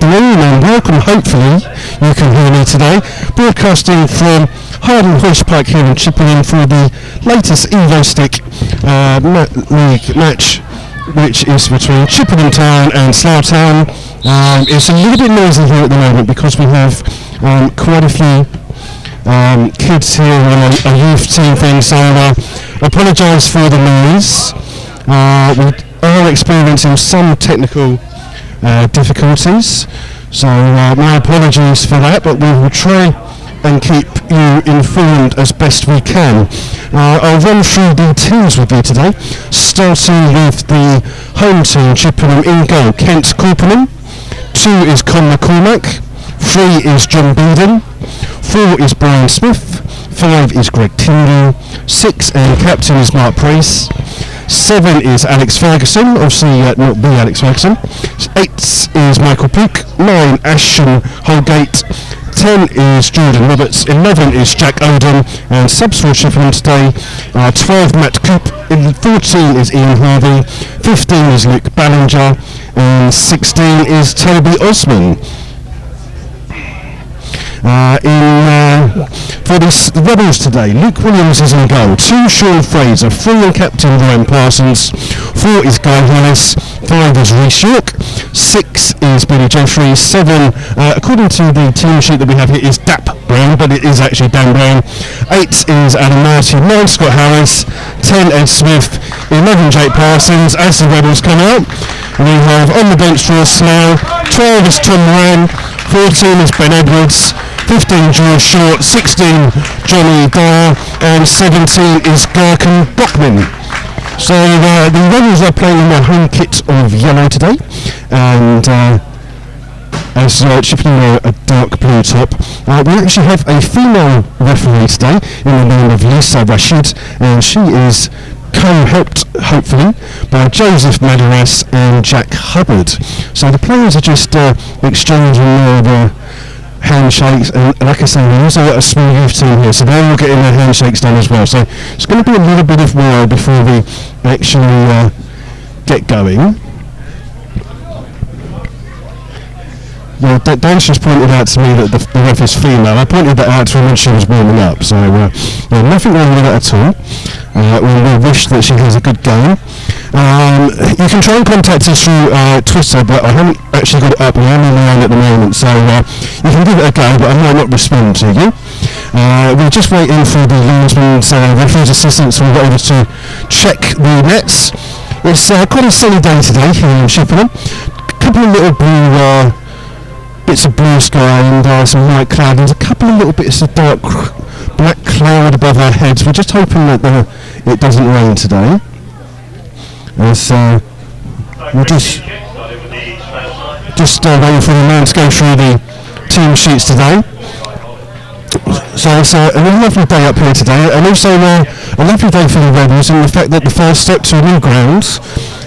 afternoon and welcome. Hopefully you can hear me today. Broadcasting from Hardenhuish Park here in Chippenham for the latest Evo-Stick League match, which is between Chippenham Town and Slough Town. It's a little bit noisy here at the moment because we have quite a few kids here on a youth team thing, so apologise for the noise. We are experiencing some technical difficulties, so my apologies for that, but we will try and keep you informed as best we can. I'll run through the teams with you today, starting with the home team, Chippenham in goal, Kent Corpenham. 2 is Con McCormack, 3 is John Beeden, 4 is Brian Smith, 5 is Greg Tingley, 6 and captain is Mark Price, 7 is Alex Ferguson, obviously not the Alex Ferguson, 8 is Michael Pook, 9 Ashton Holgate, 10 is Jordan Roberts, 11 is Jack Oden, and subs for Chippenham today are 12 Matt Coop, 14 is Ian Harvey, 15 is Luke Ballinger, and 16 is Toby Osman. For the Rebels today, Luke Williams is in goal, 2 Sean Fraser, 3 and captain Ryan Parsons, 4 is Guy Hollis, 5 is Rhys York, 6 is Billy Jeffrey, 7, according to the team sheet that we have here, is Dap Brown, but it is actually Dan Brown, 8 is Adam Martin, 9 Scott Harris, 10 Ed Smith, 11 Jake Parsons. As the Rebels come out, we have on the bench for Slough, 12 is Tom Moran, 14 is Ben Edwards, 15 George Short, 16 Johnny Dyer, and 17 is Gherkin Bockman. So the Rebels are playing in their home kit of yellow today, and as Chippenham wear a dark blue top. We actually have a female referee today in the name of Lisa Rashid, and she is co-helped, hopefully, by Joseph Madaras and Jack Hubbard. So the players are just exchanging their handshakes, and like I say, we also got a small youth team here, so they're all getting their handshakes done as well. So it's going to be a little bit of while before we actually get going. Well, Dan's just pointed out to me that the ref is female. I pointed that out to her when she was warming up, so nothing wrong with that at all. We wish that she has a good game. You can try and contact us through Twitter, but I haven't actually got it up. I'm on the line at the moment, so you can give it a go, but I might not respond to you. We're just waiting for the linesman's referee's assistants or whatever to check the nets. It's quite a sunny day today here in Chippenham. A couple of little blue bits of blue sky and some white cloud. There's a couple of little bits of dark black cloud above our heads. We're just hoping that it doesn't rain today. As we're just waiting for the man to go through the team sheets today. So it's a lovely day up here today, and also a lovely day for the Rebels in the fact that the first step to a new ground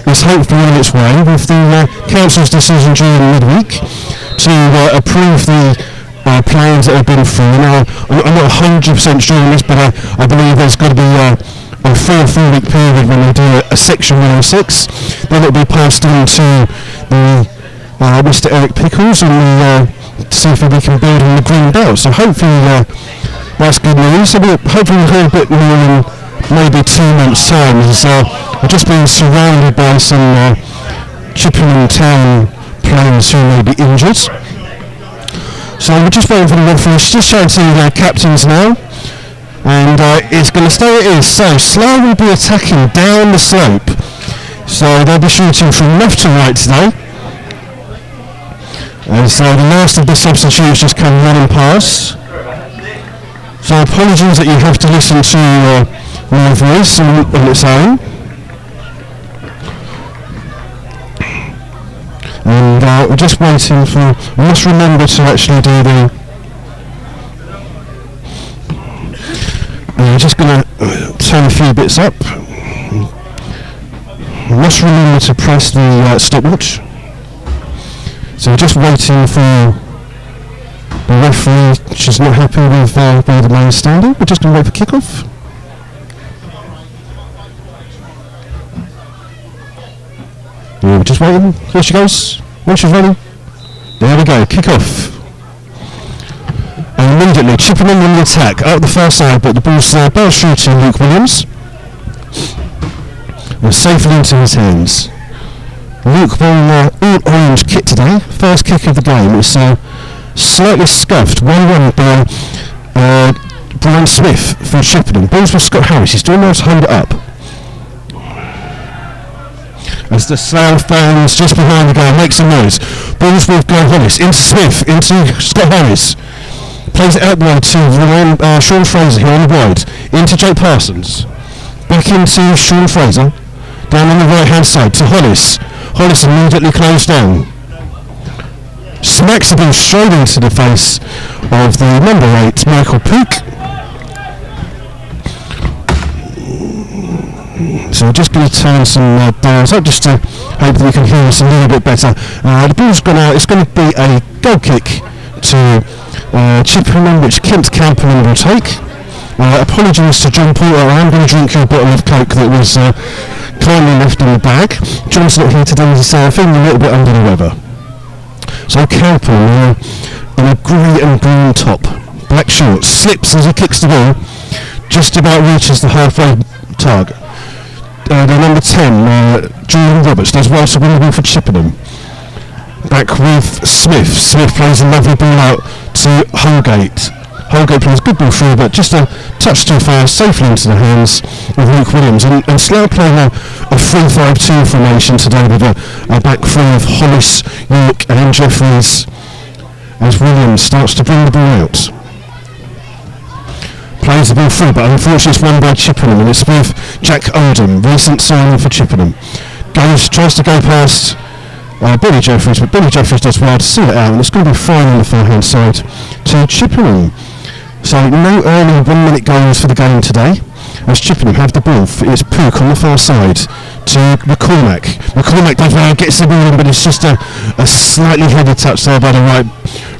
is hopefully on its way, with the council's decision during midweek to approve the plans that have been through. Now, I'm not 100% sure on this, but I believe there's got to be a 4-week period when they do a section 106. Then it'll be passed on to the Mr. Eric Pickles and see if we can build on the green belt. So hopefully that's good news. So hopefully we'll hear a bit more in maybe 2 months' time. I've just been surrounded by some Chippenham Town players who may be injured. So we're just waiting for the referees, just showing to the captains now. And it's going to stay as it is. So Slough will be attacking down the slope. So they'll be shooting from left to right today. And so the last of the substitutes just come running past. So apologies that you have to listen to my voice on its own. And we're just waiting for, we must remember to actually do the, we're just going to turn a few bits up. We must remember to press the stopwatch. So we're just waiting for the referee. She's not happy with where the man is standing. We're just going to wait for kick-off. Yeah, we're just waiting. Here she goes. When she's ready. There we go, kick off. And immediately Chippenham on the attack out the far side, but the ball's bounced through to Luke Williams. And safely into his hands. Luke wearing all orange kit today. First kick of the game. It's slightly scuffed. 1-1 by Brian Smith for Chippenham. Balls with Scott Harris. He's doing well to hold it up. As the Slough fans just behind the goal make some noise. Balls with Guy Hollis into Smith, into Scott Harris. Plays it out wide to Sean Fraser here on the wide. Into Jake Parsons. Back into Sean Fraser. Down on the right hand side to Hollis. Hollis immediately closed down. Smacks the ball straight into the face of the number 8, Michael Pook. So we're just going to turn some dials up just to hope that you can hear us a little bit better. The ball's gone out. It's going to be a goal kick to Chippenham, which Kent Camperman will take. Apologies to John Porter. I am going to drink your bottle of Coke that was kindly left in the bag. John's not here today. He's feeling a little bit under the weather. So Camperman in a grey and green top, black shorts, slips as he kicks the ball, just about reaches the halfway target. The number 10, Julian Roberts, does well to win the ball for Chippenham. Back with Smith. Smith plays a lovely ball out to Holgate. Holgate plays a good ball through, but just a touch too far, safely into the hands of Luke Williams. And Slough playing a 3-5-2 formation today with a back three of Hollis, York and Jeffries, as Williams starts to bring the ball out. Plays the ball through, but unfortunately it's won by Chippenham, and it's with Jack Oldham, recent signing for Chippenham. Tries to go past Billy Jeffries, but Billy Jeffries does well to see it out, and it's going to be fine on the far hand side to Chippenham. So no early 1 minute goals for the game today, as Chippenham have the ball. It's Pook on the far side to McCormack. McCormack does well, gets the ball in, but it's just a slightly heavy touch there by the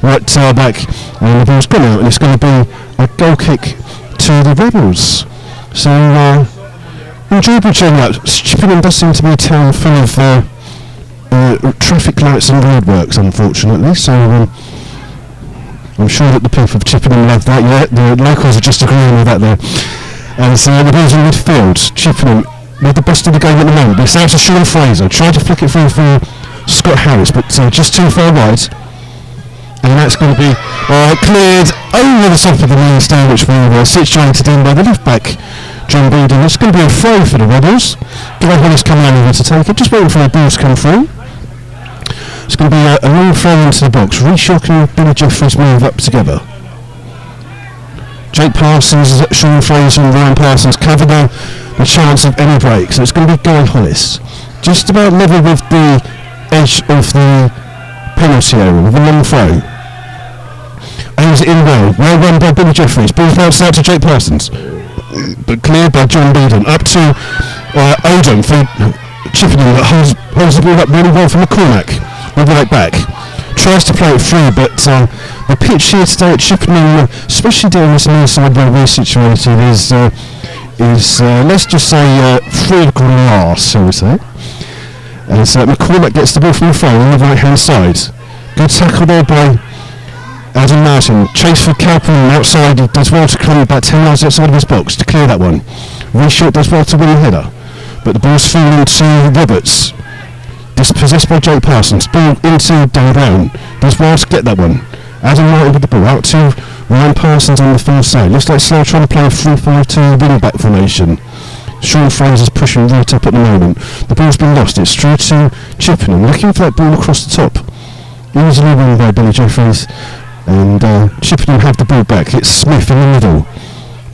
right tailback, and the ball's gone out, and it's going to be a goal kick to the Rebels. So enjoyable journey out. Chippenham does seem to be a town full of traffic lights and roadworks, unfortunately, so I'm sure that the people of Chippenham love that. Yeah, the locals are just agreeing with that there. And so the ball's in midfield. Chippenham with the best of the game at the moment, but it's out to Sean Fraser. Tried to flick it through for Scott Harris, but just too far wide. And that's going to be cleared over the top of the main stand, which we were situated in by the left back, John Beeden. It's going to be a throw for the Rebels. Guy Hollis coming over to take it, just waiting for the ball to come through. It's going to be a long throw into the box. Reshock and Billy Jeffries move up together. Jake Parsons, Sean Fraser and Ryan Parsons cover the chance of any break. So it's going to be Guy Hollis, just about level with the edge of the penalty area with a long throw. Aims it in well run by Billy Jeffries. Ball bounced out to Jake Parsons, but cleared by John Beeden. Up to Oldham for Chippenham, that holds the ball up really well for McCormack. Right back tries to play it through, but the pitch here today at Chippenham, especially down this near side where we're situated, is let's just say free of glass, shall we say. As McCormack gets the ball from the throw on the right hand side. Good tackle there by Adam Martin. Chase for Calpin outside. He does well to come about 10 yards outside of his box to clear that one. Reshot does well to win the header, but the ball's falling to Roberts. Dispossessed by Jake Parsons. Ball into Dan Brown. Does well to get that one. Adam Martin with the ball out to Ryan Parsons on the far side. Looks like Slough trying to play a 3-5-2 wing back formation. Sean Fraser's pushing right up at the moment. The ball's been lost. It's through to Chippenham. Looking for that ball across the top. Easily won by Billy Jeffries. And Chippenham have the ball back. It's Smith in the middle.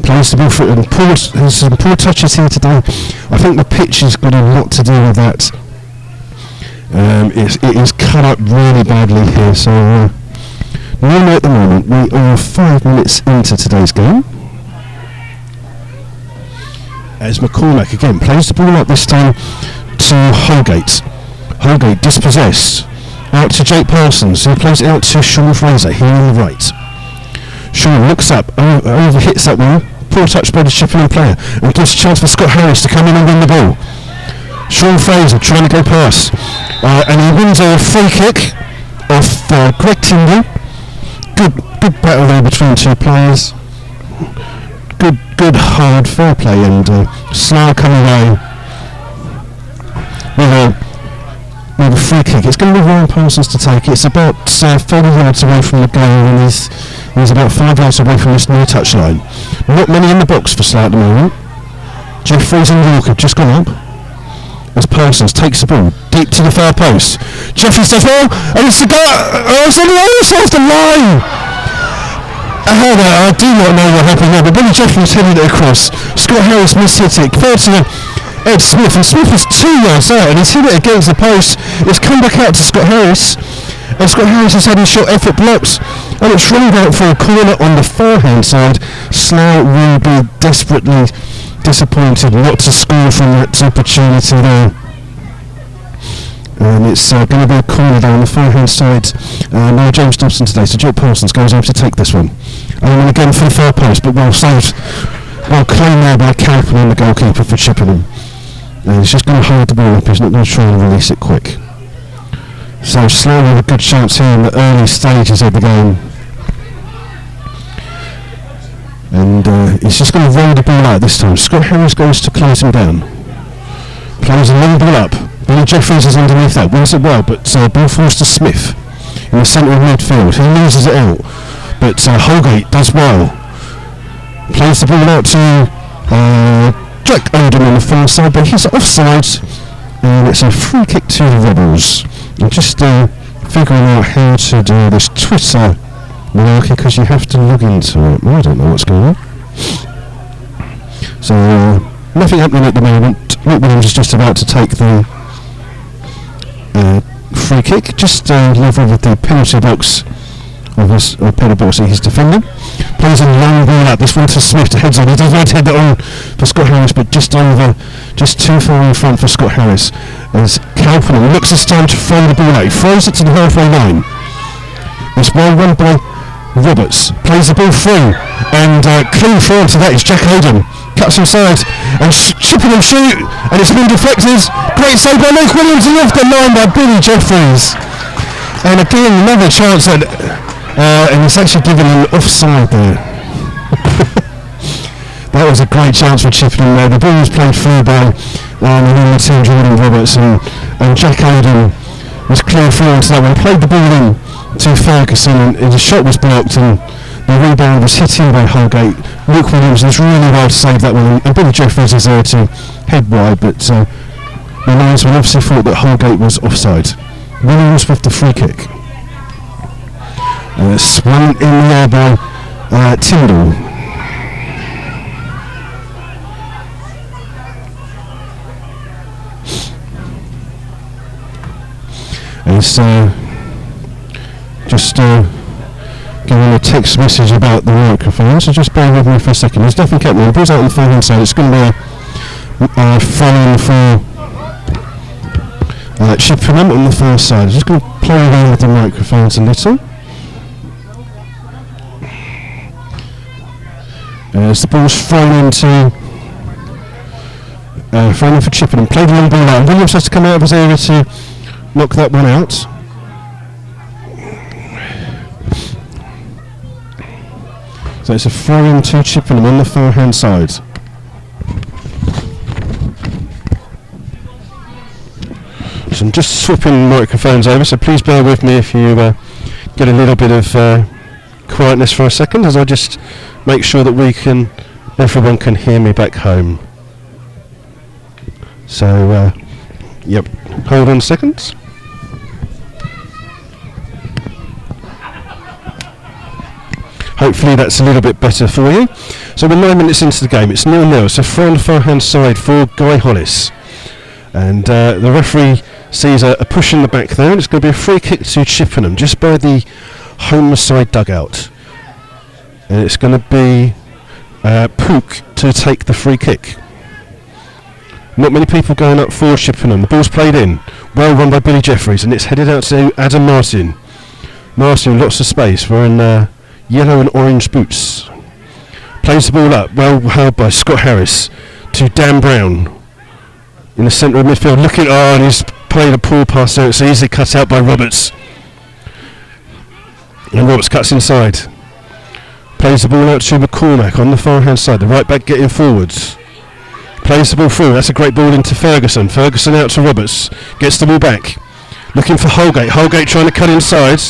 Plays the ball through. And there's some poor touches here today. I think the pitch has got a lot to do with that. It is cut up really badly here, so no at the moment. We are 5 minutes into today's game. As McCormack again plays the ball up this time to Holgate. Holgate dispossessed. Out to Jake Parsons, who plays it out to Sean Fraser here on the right. Sean looks up, over hits that one. Poor touch by the Chippenham player, and gives a chance for Scott Harris to come in and win the ball. Sean Fraser trying to go past, and he wins a free kick off Greg Tyndall. Good battle there between two players. Good hard fair play, and Slough coming away with a free kick. It's going to be Ryan Parsons to take it. It's about 30 yards away from the goal, and he's about 5 yards away from this near touchline. Not many in the box for Slough at the moment. Jeffries and Walker just gone up as Parsons takes the ball deep to the far post. Jeffries does well, and it's the goal. It's on the other side of the line. I do not know what happened there, but Billy Jeffries headed it across. Scott Harris mishit it. Third to Ed Smith, and Smith was 2 yards out, and he's hit it against the post. It's come back out to Scott Harris, and Scott Harris has had his shot effort blocked, and it's ruled out for a corner on the far hand side. Slough will be desperately disappointed not to score from that opportunity there. And it's going to be a corner there on the far hand side. No James Dobson today, so Joe Parsons goes over to take this one. And again for the far post, but well saved. Well claimed there by Chippenham, the goalkeeper for Chippenham. And he's just going to hold the ball up, he's not going to try and release it quick. So Slough with a good chance here in the early stages of the game. And he's just going to roll the ball out this time. Scott Harris goes to close him down. Plays a long ball up. Billy Jeffries is underneath that, wins it well, but ball falls to Smith in the centre of midfield. He loses it out, but Holgate does well. Plays the ball out to Jack Odom on the far side, but he's offside, and it's a free kick to the Rebels. I'm just figuring out how to do this Twitter malarkey, because you have to log into it. I don't know what's going on. So nothing happening at the moment. Nick Williams is just about to take the free kick, just level with the penalty box of his penalty he's defending. Plays a long ball out. This one to Smith to heads on. He does not head that on for Scott Harris, but just too far in front for Scott Harris. As Chippenham looks this time to throw the ball out. He throws it to the halfway line. It's well run by Roberts. Plays the ball through, and clean through into that is Jack Odom. Cuts inside, and Chippenham shoot, and it's been deflected. Great save by Luke Williams, and off the line by Billy Jeffries. And again, another chance that, and it's actually given an offside there. That was a great chance for Chippenham there. The ball was played through by the team, Jordan Roberts, and Jack Odom was clear through into that one. Played the ball in to Ferguson, and the shot was blocked, and the rebound was hit in by Holgate. Luke Williams was really well to save that one, and Billy Jeffries is there to head wide, but the linesman obviously thought that Holgate was offside. Williams with the free kick. Swung in the air by Tyndall. It's just giving a text message about the microphone, so just bear with me for a second. There's definitely kept me. The ball's out on the far hand side. It's going to be a throw-in for Chippenham on the far side. I'm just going to play around with the microphones a little. As the ball's thrown into thrown in for Chippenham. Played a long ball out. Williams has to come out of his area to knock that one out. So it's a throw-in to Chippenham on the far hand side. So I'm just swapping microphones over, so please bear with me if you get a little bit of quietness for a second, as I just make sure that everyone can hear me back home. So, yep, hold on a second. Hopefully that's a little bit better for you. So we're 9 minutes into the game. It's 0-0. So throw on the far hand side for Guy Hollis. And the referee sees a push in the back there. And it's going to be a free kick to Chippenham just by the home side dugout. And it's going to be Pook to take the free kick. Not many people going up for Chippenham. The ball's played in. Well run by Billy Jeffries. And it's headed out to Adam Martin. Martin, lots of space. We're in yellow and orange boots. Plays the ball up, well held by Scott Harris to Dan Brown in the centre of midfield. And he's played a poor pass there. It's easily cut out by Roberts. And Roberts cuts inside. Plays the ball out to McCormack on the far hand side. The right back getting forwards. Plays the ball through. That's a great ball into Ferguson. Ferguson out to Roberts. Gets the ball back. Looking for Holgate. Holgate trying to cut inside.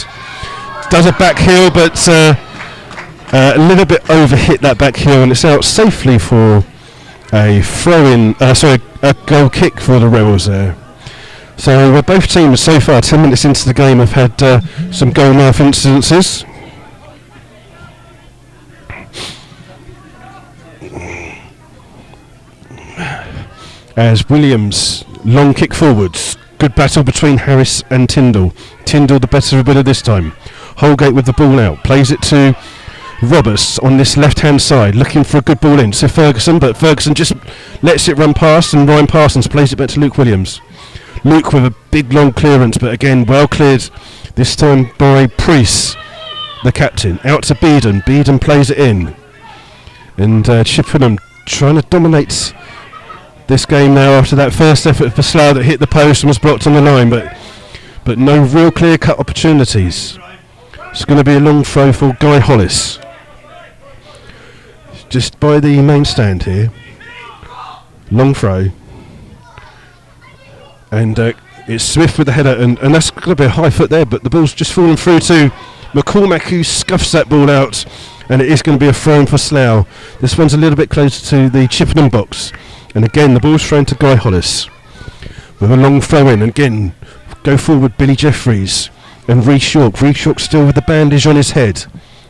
Does a back heel, but a little bit overhit that back heel, and it's out safely for a throw-in. A goal kick for the Rebels there. So both teams so far, 10 minutes into the game, have had some goal mouth incidences. As Williams, long kick forwards. Good battle between Harris and Tyndall. Tyndall the better bit of this time. Holgate with the ball out. Plays it to Roberts on this left-hand side. Looking for a good ball in to Ferguson, but Ferguson just lets it run past, and Ryan Parsons plays it back to Luke Williams. Luke with a big long clearance, but again well cleared this time by Priest, the captain. Out to Beeden. Beeden plays it in. And Chippenham trying to dominate this game now after that first effort for Slough that hit the post and was blocked on the line, but no real clear-cut opportunities. It's going to be a long throw for Guy Hollis. Just by the main stand here. Long throw. And it's Smith with the header, and that's going to be a high foot there, but the ball's just fallen through to McCormack, who scuffs that ball out, and it is going to be a throw for Slough. This one's a little bit closer to the Chippenham box, and again the ball's thrown to Guy Hollis with a long throw in. Again, go forward Billy Jeffries and Rhys York. Rhys York still with the bandage on his head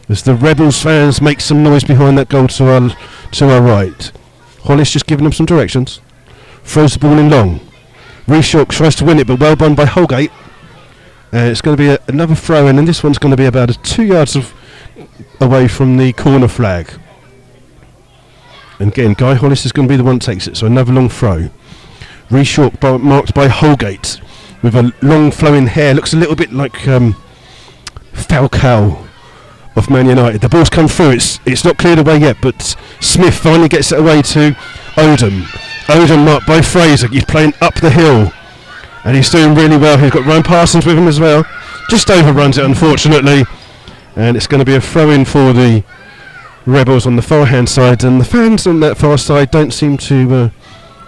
as the Rebels fans make some noise behind that goal to our right. Hollis just giving them some directions. Throws the ball in long. Rhys York tries to win it, but well done by Holgate. It's going to be another throw in, and this one's going to be about 2 yards away from the corner flag. And again, Guy Hollis is going to be the one that takes it, so another long throw. Rhys York marked by Holgate with a long flowing hair. Looks a little bit like Falcao of Man United. The ball's come through. It's not cleared away yet, but Smith finally gets it away to Odom. Odom marked by Fraser. He's playing up the hill, and he's doing really well. He's got Ryan Parsons with him as well. Just overruns it, unfortunately, and it's going to be a throw-in for the Rebels on the far hand side, and the fans on that far side don't seem to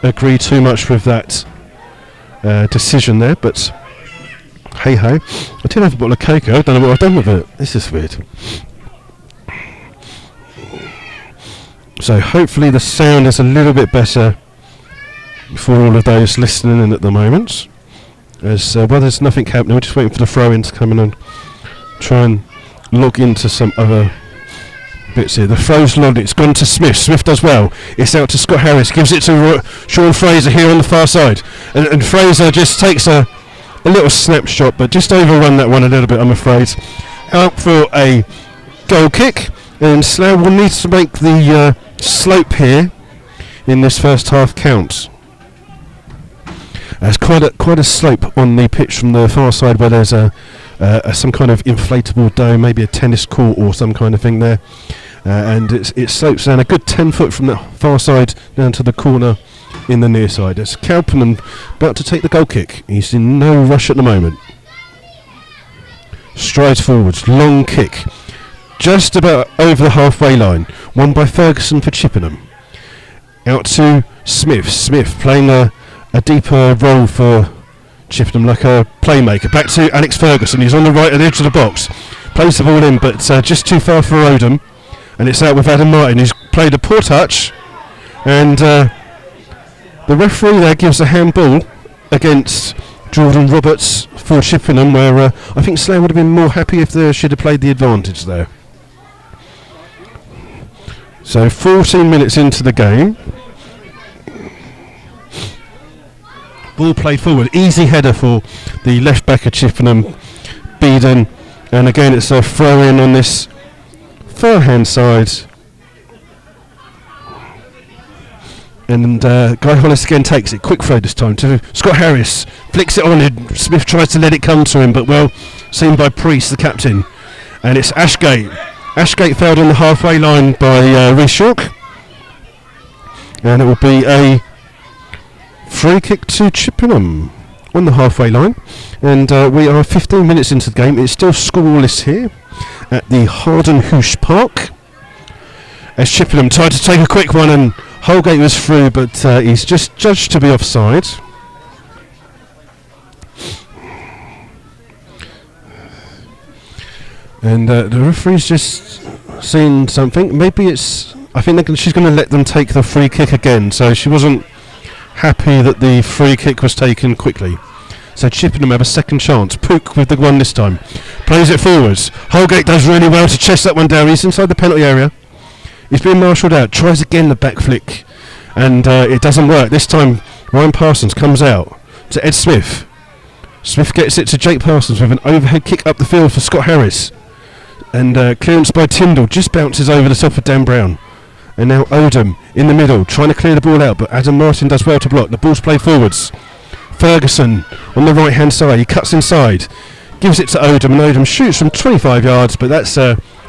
agree too much with that decision there, but hey ho. I did have a bottle of cocoa. I don't know what I've done with it. This is weird. So hopefully the sound is a little bit better for all of those listening in at the moment, as well, there's nothing happening. We're just waiting for the throw-in to come in and try and log into some other bits here. The throw's logged. It's gone to Smith. Smith does well. It's out to Scott Harris. Gives it to Sean Fraser here on the far side. And Fraser just takes a little snapshot, but just overrun that one a little bit, I'm afraid. Out for a goal kick. And Slough will need to make the slope here in this first half count. There's quite a slope on the pitch from the far side, where there's some kind of inflatable dome, maybe a tennis court or some kind of thing there, and it slopes down a good 10 foot from the far side down to the corner in the near side. It's Kalpanen about to take the goal kick. He's in no rush at the moment. Strides forwards, long kick, just about over the halfway line, won by Ferguson for Chippenham. Out to Smith. Smith playing a deeper role for Chippenham, like a playmaker. Back to Alex Ferguson. He's on the right at the edge of the box. Plays the ball in, but just too far for Odom. And it's out with Adam Martin. He's played a poor touch. And the referee there gives a handball against Jordan Roberts for Chippenham, where I think Slough would have been more happy if they should have played the advantage there. So 14 minutes into the game. Ball played forward, easy header for the left back of Chippenham, Beeden, and again it's a throw in on this far hand side. And Guy Hollis again takes it, quick throw this time to Scott Harris, flicks it on, and Smith tries to let it come to him, but well seen by Priest, the captain. And it's Ashgate. Ashgate fouled on the halfway line by Rhys York, and it will be a free kick to Chippenham on the halfway line, and we are 15 minutes into the game. It's still scoreless here at the Hardenhuish Park, as Chippenham tried to take a quick one, and Holgate was through, but he's just judged to be offside. And the referee's just seen something. Maybe it's... I think she's going to let them take the free kick again, so she wasn't happy that the free kick was taken quickly. So Chippenham have a second chance. Pook with the one this time. Plays it forwards. Holgate does really well to chest that one down. He's inside the penalty area. He's being marshalled out. Tries again the back flick. And it doesn't work. This time Ryan Parsons comes out to Ed Smith. Smith gets it to Jake Parsons with an overhead kick up the field for Scott Harris. And clearance by Tyndall just bounces over the top of Dan Brown. And now Odom in the middle, trying to clear the ball out, but Adam Martin does well to block. The ball's played forwards. Ferguson on the right hand side, he cuts inside, gives it to Odom, and Odom shoots from 25 yards, but that's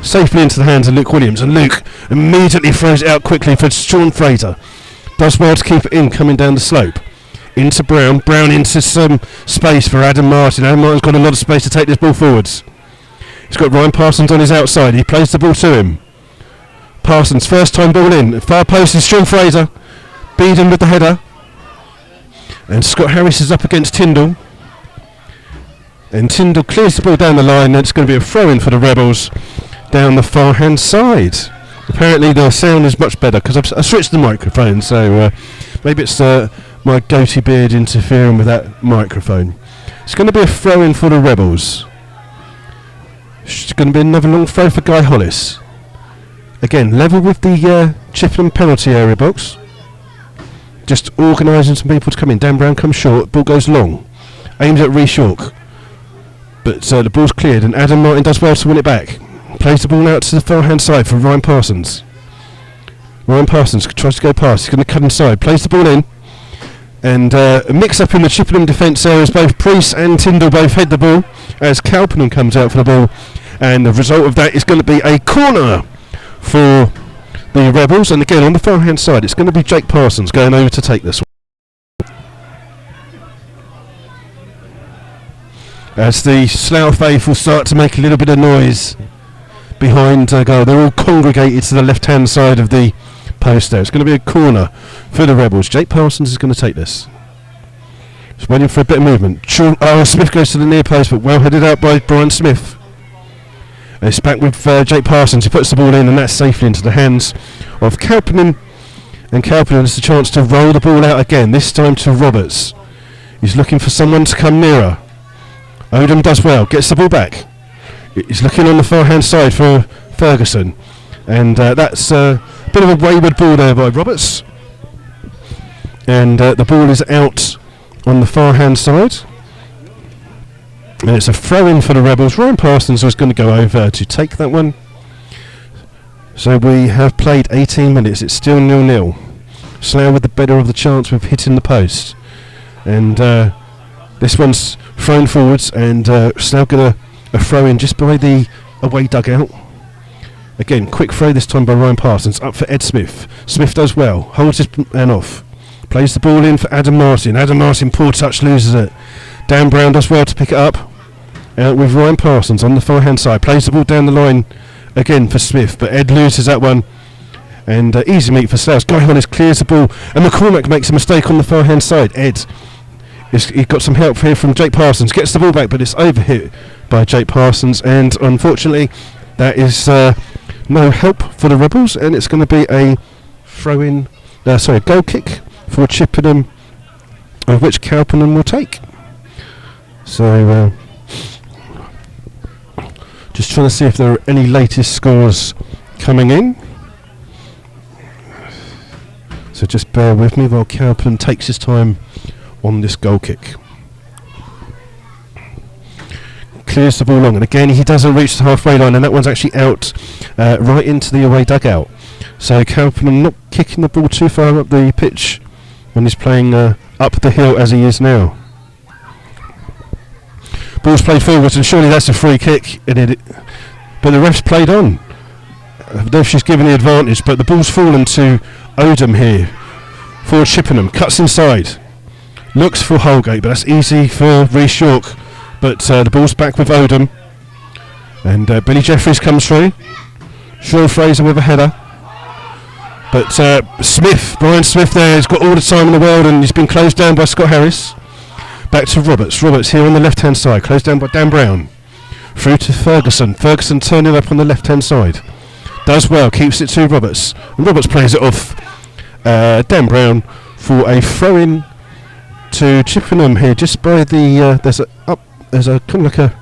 safely into the hands of Luke Williams. And Luke immediately throws it out quickly for Sean Fraser. Does well to keep it in, coming down the slope. Into Brown, Brown into some space for Adam Martin. Adam Martin's got a lot of space to take this ball forwards. He's got Ryan Parsons on his outside, he plays the ball to him. Parsons, first time ball in. Far post is Sean Fraser. Beedon with the header. And Scott Harris is up against Tyndall. And Tyndall clears the ball down the line, and it's going to be a throw-in for the Rebels down the far-hand side. Apparently the sound is much better, because I switched the microphone, so maybe it's my goatee beard interfering with that microphone. It's going to be a throw-in for the Rebels. It's going to be another long throw for Guy Hollis. Again, level with the Chippenham penalty area box. Just organising some people to come in. Dan Brown comes short, ball goes long. Aims at Reece York. But the ball's cleared, and Adam Martin does well to win it back. Plays the ball out to the far hand side for Ryan Parsons. Ryan Parsons tries to go past, he's going to cut inside, plays the ball in. And a mix up in the Chippenham defence there as both Priest and Tyndall both head the ball, as Calpenham comes out for the ball. And the result of that is going to be a corner for the Rebels, and again on the far hand side it's going to be Jake Parsons going over to take this one. As the Slough faithful start to make a little bit of noise behind goal, they're all congregated to the left hand side of the post there. It's going to be a corner for the Rebels. Jake Parsons is going to take this. Just waiting for a bit of movement. Smith goes to the near post, but well headed out by Brian Smith. And it's back with Jake Parsons. He puts the ball in, and that's safely into the hands of Calpenham. And Calpenham has the chance to roll the ball out again, this time to Roberts. He's looking for someone to come nearer. Odom does well, gets the ball back. He's looking on the far hand side for Ferguson. And that's a bit of a wayward ball there by Roberts. And the ball is out on the far hand side. And it's a throw-in for the Rebels. Ryan Parsons was going to go over to take that one. So we have played 18 minutes. It's still 0-0. Slough with the better of the chance with hitting the post. And this one's thrown forwards, and Slough got a throw-in just by the away dugout. Again, quick throw this time by Ryan Parsons. Up for Ed Smith. Smith does well. Holds his man off. Plays the ball in for Adam Martin. Adam Martin, poor touch, loses it. Dan Brown does well to pick it up. With Ryan Parsons on the far hand side. Plays the ball down the line again for Smith, but Ed loses that one. And easy meat for Slough. Guy Hollis clears the ball, and McCormack makes a mistake on the far hand side. Ed, he got some help here from Jake Parsons. Gets the ball back, but it's overhit by Jake Parsons. And unfortunately, that is no help for the Rebels, and it's going to be a goal kick for Chippenham, of which Calpenham will take. So, just trying to see if there are any latest scores coming in. So just bear with me while Calpenham takes his time on this goal kick. Clears the ball long, and again he doesn't reach the halfway line, and that one's actually out right into the away dugout. So Calpenham not kicking the ball too far up the pitch when he's playing up the hill as he is now. Ball's played forwards, and surely that's a free kick. But the ref's played on. I don't know if she's given the advantage, but the ball's fallen to Odom here for Chippenham. Cuts inside. looks for Holgate, but that's easy for Reece York. But the ball's back with Odom. And Billy Jeffries comes through. Sean Fraser with a header. But Brian Smith there has got all the time in the world, and he's been closed down by Scott Harris. Back to Roberts. Roberts here on the left-hand side, closed down by Dan Brown. Through to Ferguson. Ferguson turning up on the left-hand side. Does well, keeps it to Roberts. And Roberts plays it off Dan Brown for a throw-in to Chippenham here, just by the there's a kind of like a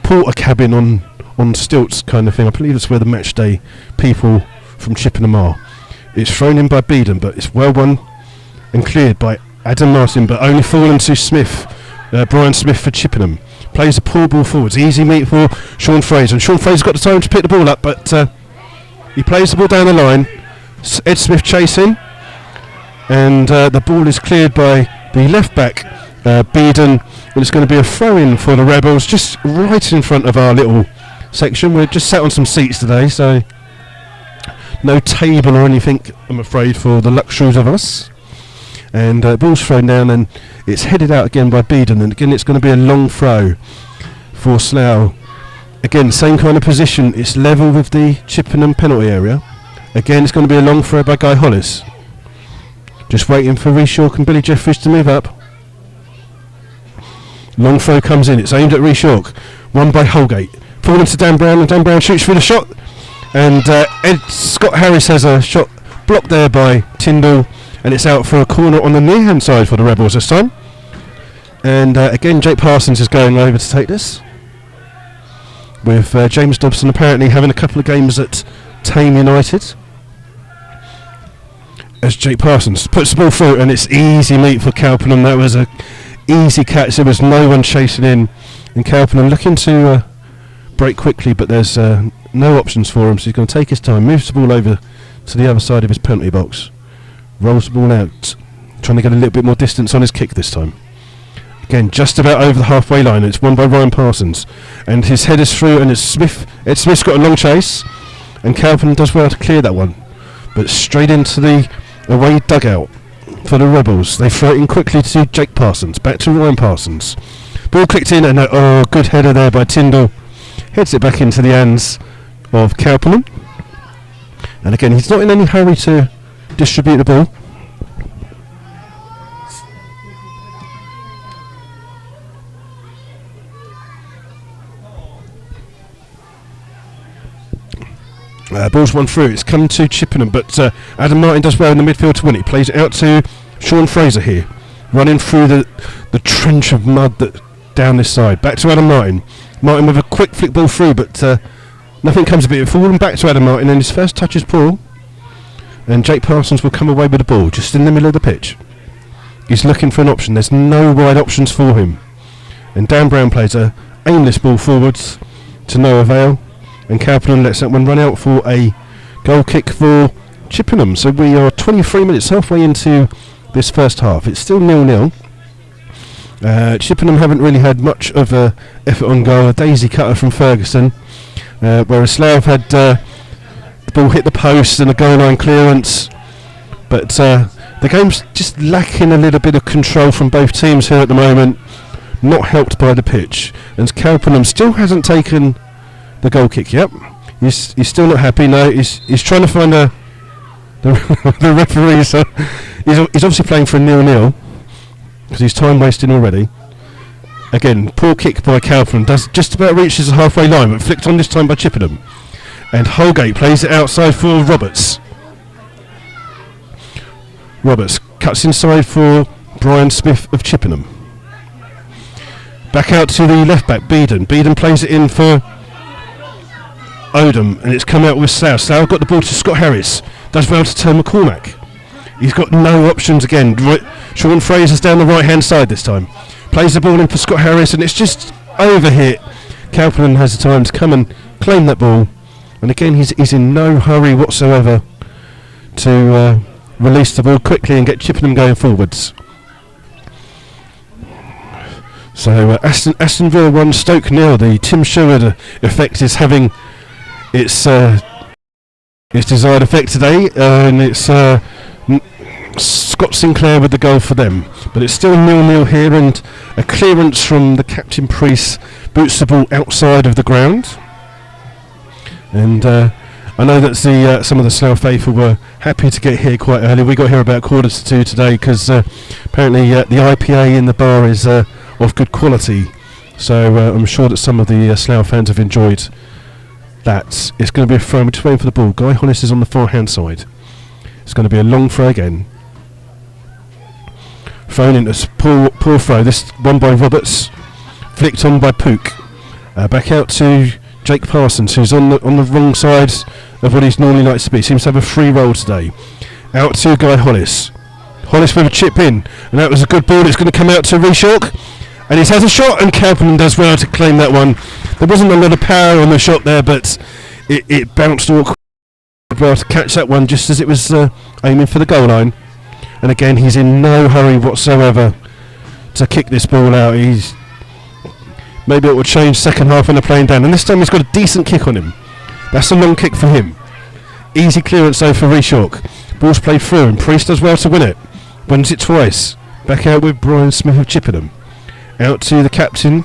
porter cabin on stilts kind of thing. I believe it's where the match day people from Chippenham are. It's thrown in by Beedon, but it's well won and cleared by Adam Martin, but only fallen to Smith, Brian Smith for Chippenham. Plays a poor ball forwards, easy meet for Sean Fraser, and Sean Fraser's got the time to pick the ball up, but he plays the ball down the line. Ed Smith chasing, and the ball is cleared by the left back, Beedon, and it's going to be a throw-in for the Rebels, just right in front of our little section. We're just sat on some seats today, so no table or anything, I'm afraid, for the luxuries of us. And ball's thrown down, and it's headed out again by Beedon, and again it's going to be a long throw for Slough. Again, same kind of position, it's level with the Chippenham penalty area. Again, it's going to be a long throw by Guy Hollis. Just waiting for Reece York and Billy Jeffries to move up. Long throw comes in, it's aimed at Reece York, won by Holgate. Falling to Dan Brown, and Dan Brown shoots through the shot. And Scott Harris has a shot blocked there by Tyndall, and it's out for a corner on the near hand side for the Rebels this time. And again, Jake Parsons is going over to take this, with James Dobson apparently having a couple of games at Tame United. As Jake Parsons puts the ball through, and it's easy meet for Cowpenham. That was a easy catch, there was no one chasing in, and Cowpenham looking to break quickly, but there's no options for him, so he's going to take his time, moves the ball over to the other side of his penalty box, rolls the ball out, trying to get a little bit more distance on his kick this time. Again, just about over the halfway line. It's won by Ryan Parsons, and his head is through, and Ed Smith's got a long chase, and Cowpenham does well to clear that one, but straight into the away dugout for the Rebels. They throw it in quickly to Jake Parsons, back to Ryan Parsons. Ball clicked in, and good header there by Tyndall. Heads it back into the hands of Cowpenham. And again, he's not in any hurry to distribute the ball. Ball's won through, it's come to Chippenham, but Adam Martin does well in the midfield to win it. He plays it out to Sean Fraser here, running through the trench of mud that down this side. Back to Adam Martin. Martin with a quick flick ball through, but nothing comes of it. Falling back to Adam Martin, and his first touch is poor. And Jake Parsons will come away with the ball just in the middle of the pitch. He's looking for an option. There's no wide options for him. And Dan Brown plays a aimless ball forwards to no avail. And Cowpenham lets that one run out for a goal kick for Chippenham. So we are 23 minutes halfway into this first half. It's still 0-0. Chippenham haven't really had much of a effort on goal. A daisy cutter from Ferguson, whereas Slough had the ball hit the post and a goal line clearance. But the game's just lacking a little bit of control from both teams here at the moment, not helped by the pitch. And Cowpenham still hasn't taken the goal kick yet. He's still not happy. No, he's trying to find the referee. So he's obviously playing for a 0-0 because he's time wasting already. Again, poor kick by Cowpenham, does just about reaches the halfway line, but flicked on this time by Chippenham. And Holgate plays it outside for Roberts. Roberts cuts inside for Brian Smith of Chippenham. Back out to the left back, Beedon. Beedon plays it in for Odom, and it's come out with Slough. Slough got the ball to Scott Harris. Does well to turn McCormack. He's got no options again. Sean Fraser's down the right hand side this time. Plays the ball in for Scott Harris, and it's just overhit. Cowpenham has the time to come and claim that ball. And again, he's in no hurry whatsoever to release the ball quickly and get Chippenham going forwards. So Aston Villa 1, Stoke 0. The Tim Sherwood effect is having its desired effect today, and it's Scott Sinclair with the goal for them. But it's still 0-0 here, and a clearance from the captain Priest boots the ball outside of the ground. And I know that some of the Slough faithful were happy to get here quite early. We got here about 1:45 today because apparently the IPA in the bar is of good quality. So I'm sure that some of the Slough fans have enjoyed that. It's going to be a throw. We're just waiting for the ball. Guy Hollis is on the far hand side. It's going to be a long throw again. Thrown into poor throw. This one by Roberts, flicked on by Pook. Back out to Jake Parsons, who's on the wrong side of what he normally likes to be. Seems to have a free roll today. Out to Guy Hollis. Hollis with a chip in, and that was a good ball. It's going to come out to Reshawk, and he has a shot, and Cowperman does well to claim that one. There wasn't a lot of power on the shot there, but it bounced awkward well to catch that one just as it was aiming for the goal line. And again, he's in no hurry whatsoever to kick this ball out. Maybe it will change second half when they're playing down. And this time he's got a decent kick on him. That's a long kick for him. Easy clearance though for Reshawk. Ball's played through, and Priest does well to win it. Wins it twice. Back out with Brian Smith of Chippenham. Out to the captain,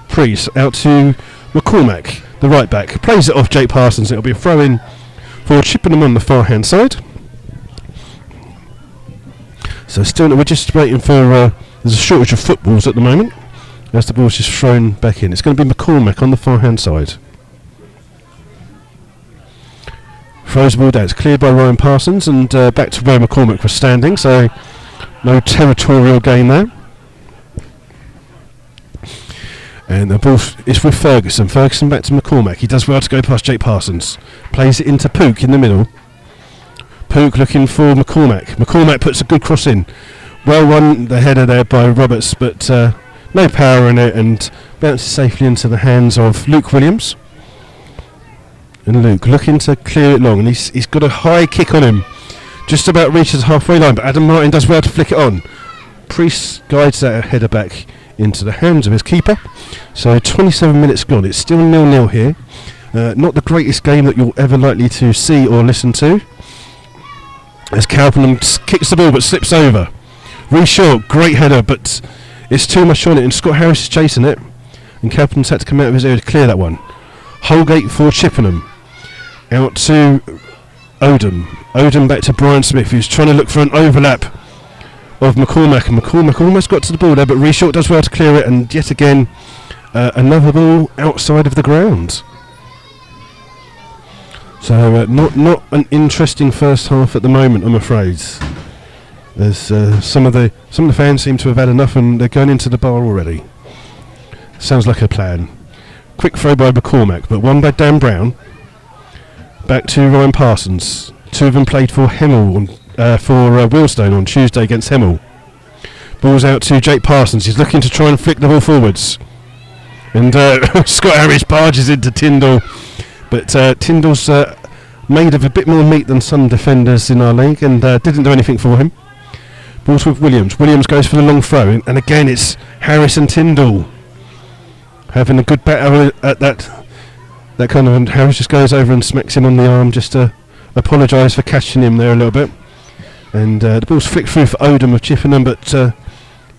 Priest. Out to McCormack, the right back. Plays it off Jake Parsons. It'll be a throw in for Chippenham on the far hand side. So still, we're just waiting for, there's a shortage of footballs at the moment, as the ball's just thrown back in. It's going to be McCormack on the far hand side. Throws the ball down. It's cleared by Ryan Parsons, and back to where McCormack was standing, so no territorial gain there. And the ball is with Ferguson. Ferguson back to McCormack. He does well to go past Jake Parsons. Plays it into Pook in the middle. Pook looking for McCormack. McCormack puts a good cross in. Well won the header there by Roberts, but no power in it, and bounces safely into the hands of Luke Williams. And Luke looking to clear it long, and he's got a high kick on him. Just about reaches the halfway line, but Adam Martin does well to flick it on. Priest guides that header back into the hands of his keeper. So 27 minutes gone. It's still 0-0 here. Not the greatest game that you're ever likely to see or listen to. As Cowperman kicks the ball but slips over. Reshawk, great header, but it's too much on it, and Scott Harris is chasing it, and Cowperman's had to come out of his area to clear that one. Holgate for Chippenham. Out to Odom. Odom back to Brian Smith, who's trying to look for an overlap of McCormack, and McCormack almost got to the ball there, but Reshawk does well to clear it, and yet again another ball outside of the ground. So not an interesting first half at the moment, I'm afraid. There's some of the fans seem to have had enough, and they're going into the bar already. Sounds like a plan. Quick throw by McCormack, but one by Dan Brown. Back to Ryan Parsons. Two of them played for Hemel for Wealdstone on Tuesday against Hemel. Ball's out to Jake Parsons. He's looking to try and flick the ball forwards, and Scott Harris barges into Tyndall. But Tyndall's made of a bit more meat than some defenders in our league, and didn't do anything for him. Ball's with Williams. Williams goes for the long throw, and again it's Harris and Tyndall having a good battle at that kind of. And Harris just goes over and smacks him on the arm just to apologise for catching him there a little bit. And the ball's flicked through for Odom of Chippenham, but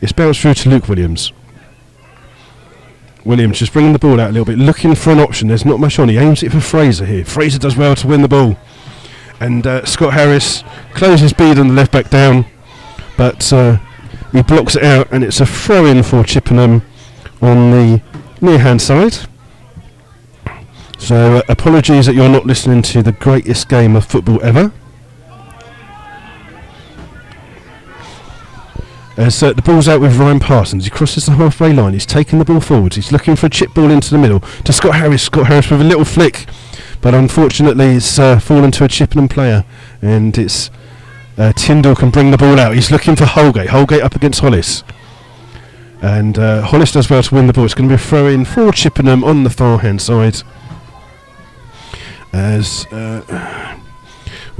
it's bounced through to Luke Williams. Williams just bringing the ball out a little bit, looking for an option. There's not much on. He aims it for Fraser here. Fraser does well to win the ball, and Scott Harris closes bead on the left back down, but he blocks it out, and it's a throw in for Chippenham on the near hand side. So apologies that you're not listening to the greatest game of football ever. As the ball's out with Ryan Parsons, he crosses the halfway line, he's taking the ball forwards, he's looking for a chip ball into the middle to Scott Harris. Scott Harris with a little flick, but unfortunately it's fallen to a Chippenham player, and it's Tyndall can bring the ball out. He's looking for Holgate. Holgate up against Hollis, and Hollis does well to win the ball. It's going to be a throw in for Chippenham on the far hand side, as we're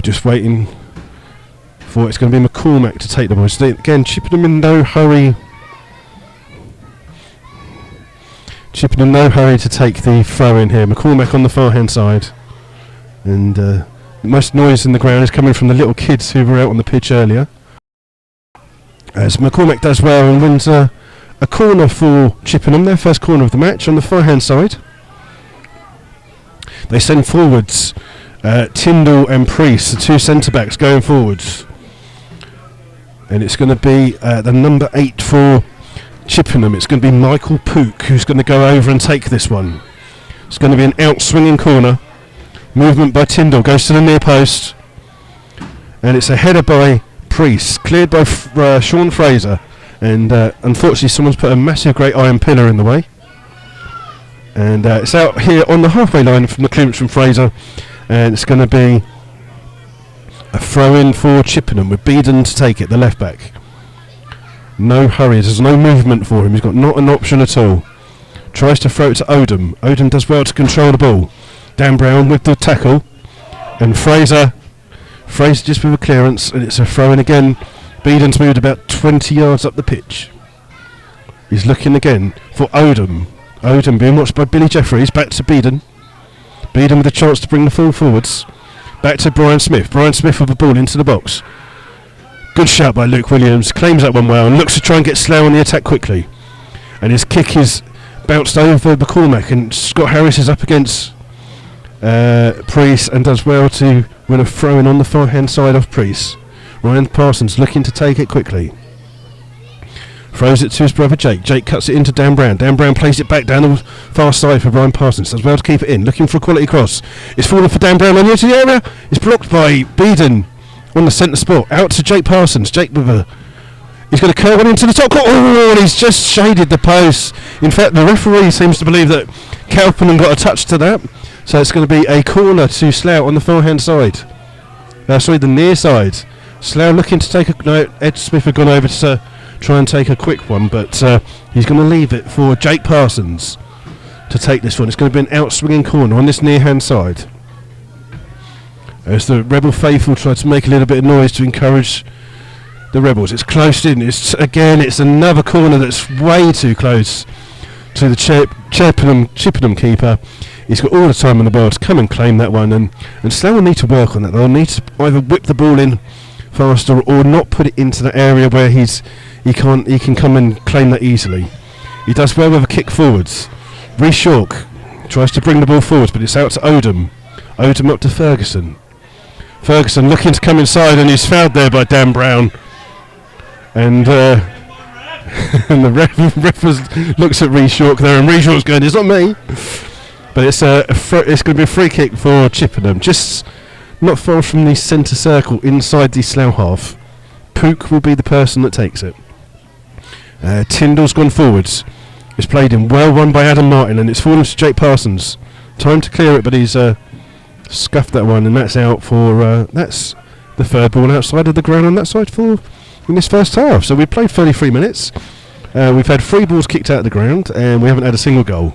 just waiting for it's going to be McCormack to take the ball. So again, Chippenham in no hurry. Chippenham in no hurry to take the throw in here. McCormack on the far hand side, and the most noise in the ground is coming from the little kids who were out on the pitch earlier. As McCormack does well and wins a corner for Chippenham, their first corner of the match on the far-hand side. They send forwards Tyndall and Priest, the two centre-backs going forwards. And it's going to be the number 8 for Chippenham. It's going to be Michael Pook who's going to go over and take this one. It's going to be an out-swinging corner. Movement by Tyndall, goes to the near post. And it's a header by Priest, cleared by Sean Fraser. And unfortunately someone's put a massive great iron pillar in the way. And it's out here on the halfway line from the clearance from Fraser. And it's going to be a throw-in for Chippenham with Beeden to take it, the left-back. No hurry, there's no movement for him. He's got not an option at all. Tries to throw it to Odom. Odom does well to control the ball. Dan Brown with the tackle. And Fraser just with a clearance, and it's a throw-in again. Beeden's moved about 20 yards up the pitch. He's looking again for Odom. Odom being watched by Billy Jeffries. Back to Beeden. Beeden with a chance to bring the full forwards. Back to Brian Smith. Brian Smith with the ball into the box. Good shout by Luke Williams. Claims that one well and looks to try and get Slough on the attack quickly. And his kick is bounced over McCormack, and Scott Harris is up against Priest and does well to win a throw-in on the far-hand side of Priest. Ryan Parsons looking to take it quickly. Throws it to his brother Jake. Jake cuts it into Dan Brown. Dan Brown plays it back down the far side for Ryan Parsons. Does well to keep it in. Looking for a quality cross. It's fallen for Dan Brown on the edge of the area. It's blocked by Beeden on the centre spot. Out to Jake Parsons. Jake with a... He's going to curl one into the top corner. Oh, and he's just shaded the post. In fact, the referee seems to believe that Cowpenham got a touch to that. So it's going to be a corner to Slough on the far-hand side. The near side. Slough looking to take a... No, Ed Smith had gone over to try and take a quick one, but he's going to leave it for Jake Parsons to take this one. It's going to be an out-swinging corner on this near-hand side. As the Rebel faithful try to make a little bit of noise to encourage the Rebels. It's closed in. It's another corner that's way too close to the Chippenham keeper. He's got all the time in the world to come and claim that one, and Slough will need to work on that. They'll need to either whip the ball in faster or not put it into the area where he can come and claim that easily. He does well with a kick forwards. Rhys York tries to bring the ball forwards, but it's out to Odom. Odom up to Ferguson. Ferguson looking to come inside, and he's fouled there by Dan Brown. And and the ref looks at Rhys York there, and Rhys York's going, "It's not me." But it's going to be a free kick for Chippenham, just not far from the centre circle inside the Slough half. Pook will be the person that takes it. Tyndall's gone forwards. It's played in, well run by Adam Martin, and it's fallen to Jake Parsons. Time to clear it, but he's scuffed that one, and that's out for... that's the third ball outside of the ground on that side for in this first half. So we've played 33 minutes. We've had 3 balls kicked out of the ground, and we haven't had a single goal.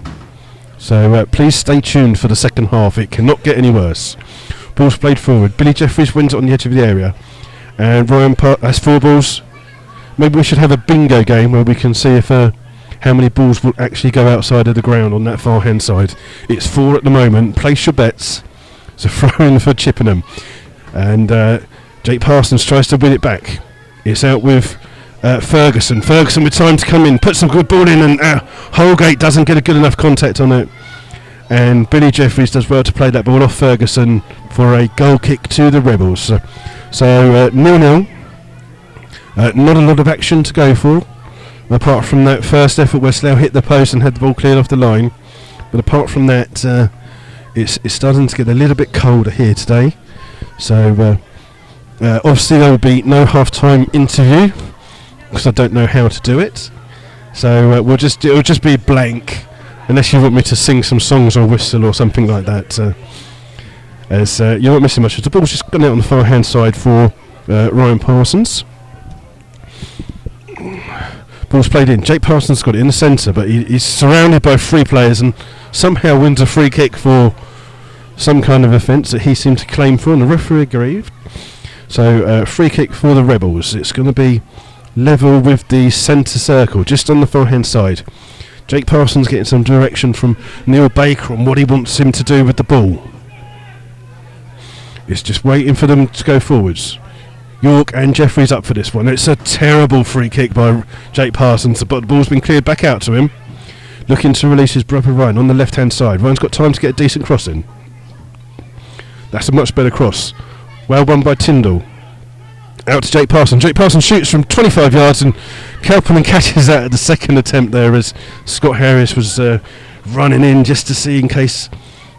So please stay tuned for the second half. It cannot get any worse. Balls played forward. Billy Jeffries wins it on the edge of the area. And Ryan has 4 balls. Maybe we should have a bingo game where we can see if how many balls will actually go outside of the ground on that far hand side. It's 4 at the moment. Place your bets. It's a throw-in for Chippenham. And Jake Parsons tries to win it back. It's out with Ferguson. Ferguson with time to come in. Puts some good ball in, and Holgate doesn't get a good enough contact on it. And Billy Jeffries does well to play that ball off Ferguson for a goal kick to the Rebels. So 0-0. Not a lot of action to go for, apart from that first effort where Slough hit the post and had the ball cleared off the line. But apart from that, it's starting to get a little bit colder here today. So obviously there will be no half-time interview because I don't know how to do it. So it'll just be blank, unless you want me to sing some songs or whistle or something like that. As you're not missing much. The ball's just gone out on the far hand side for Ryan Parsons. Ball's played in. Jake Parsons got it in the centre, but he's surrounded by 3 players and somehow wins a free kick for some kind of offence that he seemed to claim for, and the referee agreed. So free kick for the Rebels. It's going to be level with the centre circle, just on the far hand side. Jake Parsons getting some direction from Neil Baker on what he wants him to do with the ball. It's just waiting for them to go forwards. York and Jeffries up for this one. It's a terrible free kick by Jake Parsons, but the ball's been cleared back out to him. Looking to release his brother Ryan on the left-hand side. Ryan's got time to get a decent cross in. That's a much better cross. Well won by Tyndall. Out to Jake Parsons. Jake Parsons shoots from 25 yards and Kelperman catches that at the second attempt there as Scott Harris was running in just to see in case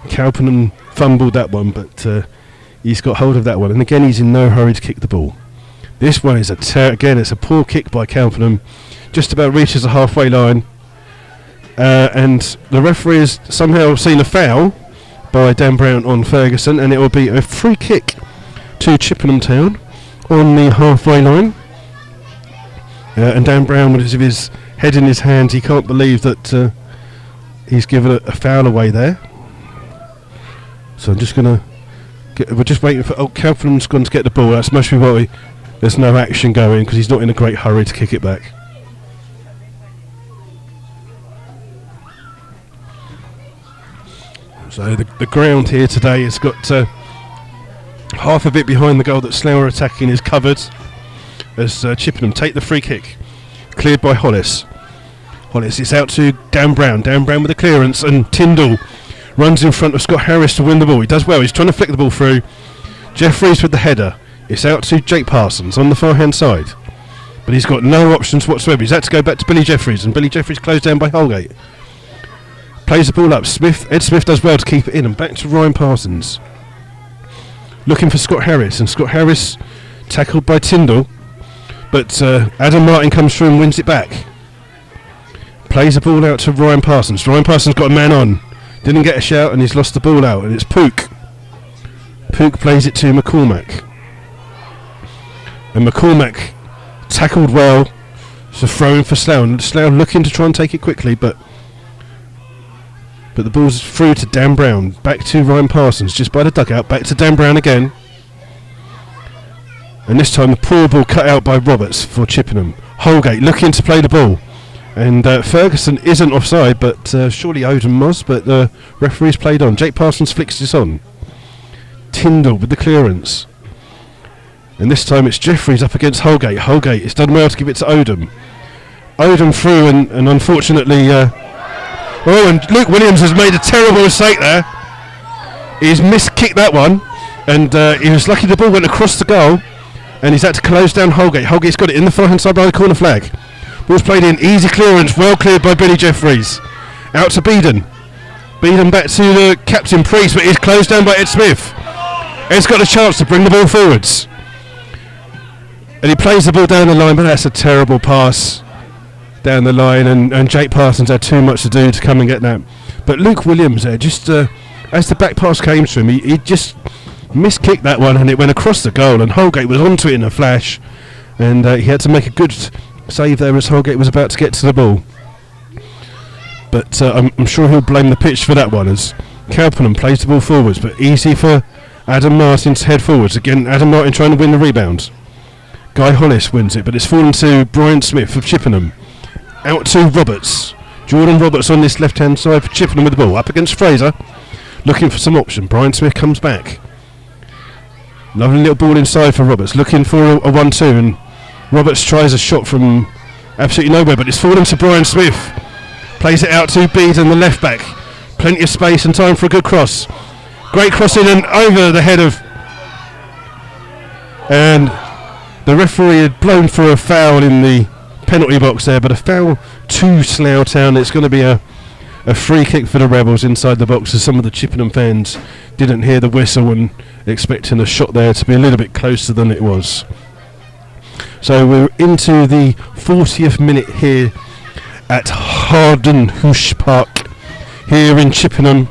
Kelperman fumbled that one, but he's got hold of that one, and again he's in no hurry to kick the ball. This one is again it's a poor kick by Kelperman, just about reaches the halfway line, and the referee has somehow seen a foul by Dan Brown on Ferguson, and it will be a free kick to Chippenham Town on the halfway line. And Dan Brown, with his head in his hand, he can't believe that he's given a foul away there. So I'm just going to we're just waiting for Kelperman's gone to get the ball. That's must be why there's no action going, because he's not in a great hurry to kick it back. So the ground here today has got half of it behind the goal that Slough are attacking is covered as Chippenham take the free kick, cleared by Hollis. Hollis, it's out to Dan Brown. Dan Brown with the clearance, and Tyndall runs in front of Scott Harris to win the ball. He does well. He's trying to flick the ball through. Jeffries with the header. It's out to Jake Parsons on the far hand side, but he's got no options whatsoever. He's had to go back to Billy Jeffries, and Billy Jeffries closed down by Holgate. Plays the ball up. Ed Smith does well to keep it in, and back to Ryan Parsons. Looking for Scott Harris, and Scott Harris tackled by Tyndall, but Adam Martin comes through and wins it back. Plays the ball out to Ryan Parsons. Ryan Parsons got a man on. Didn't get a shout, and he's lost the ball out, and it's Pook. Pook plays it to McCormack. And McCormack tackled well. It's a throw-in for Slough. And Slough looking to try and take it quickly, but the ball's through to Dan Brown. Back to Ryan Parsons, just by the dugout. Back to Dan Brown again. And this time the poor ball cut out by Roberts for Chippenham. Holgate looking to play the ball. And Ferguson isn't offside, but surely Odom was, but the referee's played on. Jake Parsons flicks this on. Tyndall with the clearance. And this time it's Jeffries up against Holgate. Holgate, it's done well to give it to Odom. Odom through, and unfortunately... and Luke Williams has made a terrible mistake there. He's miskicked that one, and he was lucky the ball went across the goal, and he's had to close down Holgate. Holgate's got it in the far-hand side by the corner flag. Ball's played in, easy clearance, well cleared by Billy Jeffries. Out to Beeden. Beeden back to the captain Priest, but he's closed down by Ed Smith. Ed's got a chance to bring the ball forwards. And he plays the ball down the line, but that's a terrible pass down the line, and Jake Parsons had too much to do to come and get that. But Luke Williams there, just as the back pass came to him, he just miskicked that one, and it went across the goal, and Holgate was onto it in a flash, and he had to make a good save there as Holgate was about to get to the ball. But I'm sure he'll blame the pitch for that one, as Kelpenham plays the ball forwards, but easy for Adam Martin to head forwards. Again, Adam Martin trying to win the rebound. Guy Hollis wins it, but it's fallen to Brian Smith of Chippenham. Out to Roberts. Jordan Roberts on this left-hand side for Chippenham with the ball. Up against Fraser. Looking for some option. Brian Smith comes back. Lovely little ball inside for Roberts. Looking for a 1-2, and Roberts tries a shot from absolutely nowhere, but it's fallen to Brian Smith. Plays it out to Beeden, the left back. Plenty of space and time for a good cross. Great crossing and over the head of... And the referee had blown for a foul in the penalty box there, but a foul to Slough Town. It's going to be a free kick for the Rebels inside the box, as some of the Chippenham fans didn't hear the whistle and expecting a shot there to be a little bit closer than it was. So we're into the 40th minute here at Hardenhuish Park here in Chippenham,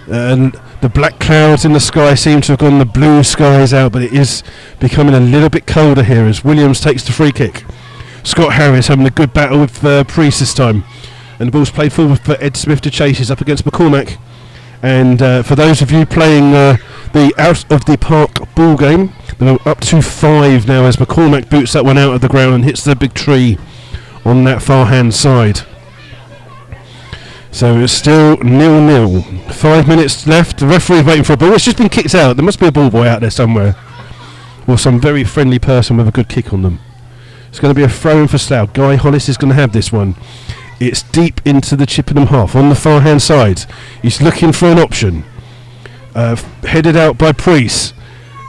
and the black clouds in the sky seem to have gone the blue skies out, but it is becoming a little bit colder here as Williams takes the free kick. Scott Harris having a good battle with Priest this time, and the ball's played forward for Ed Smith to chase. He's up against McCormack, and for those of you playing the out of the park ball game, they're up to 5 now as McCormack boots that one out of the ground and hits the big tree on that far hand side. So it's still 0-0. 5 minutes left. The referee's waiting for a ball. It's just been kicked out. There must be a ball boy out there somewhere. or some very friendly person with a good kick on them. It's going to be a throw-in for Slough. Guy Hollis is going to have this one. It's deep into the Chippenham half on the far hand side. He's looking for an option. Headed out by Priest,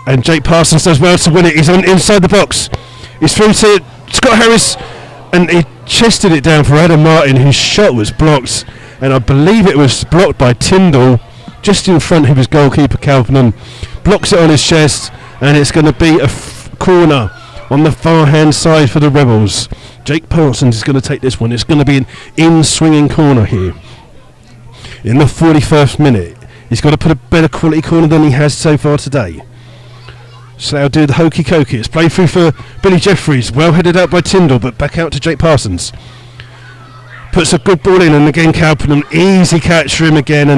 and Jake Parsons does well to win it. He's on inside the box. He's through to Scott Harris, and he chested it down for Adam Martin, whose shot was blocked, and I believe it was blocked by Tyndall just in front of his goalkeeper Calpinham. Blocks it on his chest, and it's going to be a corner on the far hand side for the Rebels. Jake Parsons is going to take this one. It's going to be an in-swinging corner here in the 41st minute. He's got to put a better quality corner than he has so far today. Slough do the hokey cokey. It's played through for Billy Jeffries. Well headed out by Tyndall, but back out to Jake Parsons. Puts a good ball in, and again Calpinham, easy catch for him again,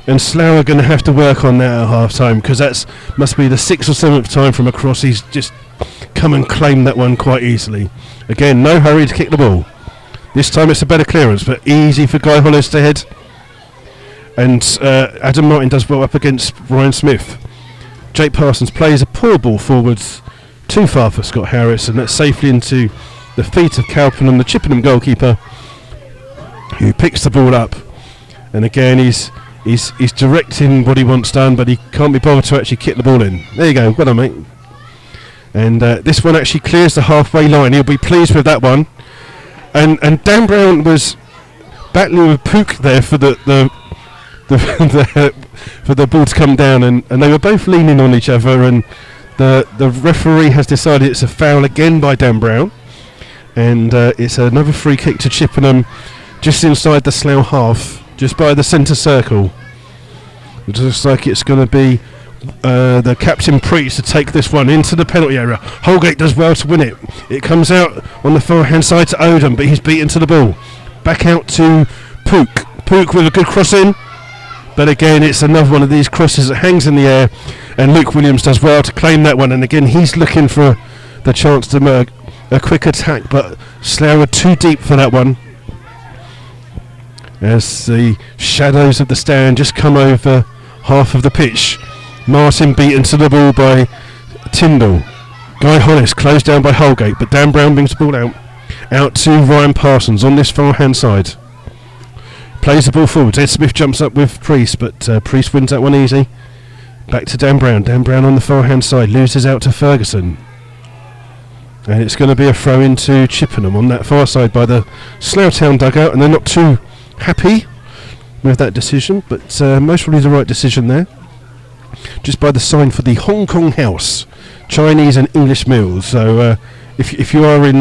and Slough are going to have to work on that at half time, because that must be the 6th or 7th time from across. He's just come and claimed that one quite easily. Again, no hurry to kick the ball. This time it's a better clearance, but easy for Guy Hollis to head. And Adam Martin does well up against Ryan Smith. Jake Parsons plays a poor ball forwards, too far for Scott Harris, and that's safely into the feet of Calpinham, the Chippenham goalkeeper, who picks the ball up. And again, he's directing what he wants done, but he can't be bothered to actually kick the ball in. There you go, well done, mate. And this one actually clears the halfway line. He'll be pleased with that one. And Dan Brown was battling with Pook there for the for the ball to come down, and they were both leaning on each other, and the referee has decided it's a foul again by Dan Brown, and it's another free kick to Chippenham just inside the Slough half, just by the centre circle. It looks like it's going to be the captain Priest to take this one into the penalty area. Holgate does well to win it. It comes out on the far hand side to Odom, but he's beaten to the ball. Back out to Pook. Pook with a good cross in. But again, it's another one of these crosses that hangs in the air, and Luke Williams does well to claim that one. And again, he's looking for the chance to make a quick attack, but Slough are too deep for that one. As the shadows of the stand just come over half of the pitch. Martin beaten to the ball by Tyndall. Guy Hollis closed down by Holgate, but Dan Brown brings the ball out to Ryan Parsons on this far hand side. Plays the ball forward. Ed Smith jumps up with Priest, but Priest wins that one easy. Back to Dan Brown. Dan Brown on the far hand side loses out to Ferguson, and it's going to be a throw into Chippenham on that far side by the Slough Town dugout, and they're not too happy with that decision, but most probably the right decision there. Just by the sign for the Hong Kong House, Chinese and English meals. So if you are in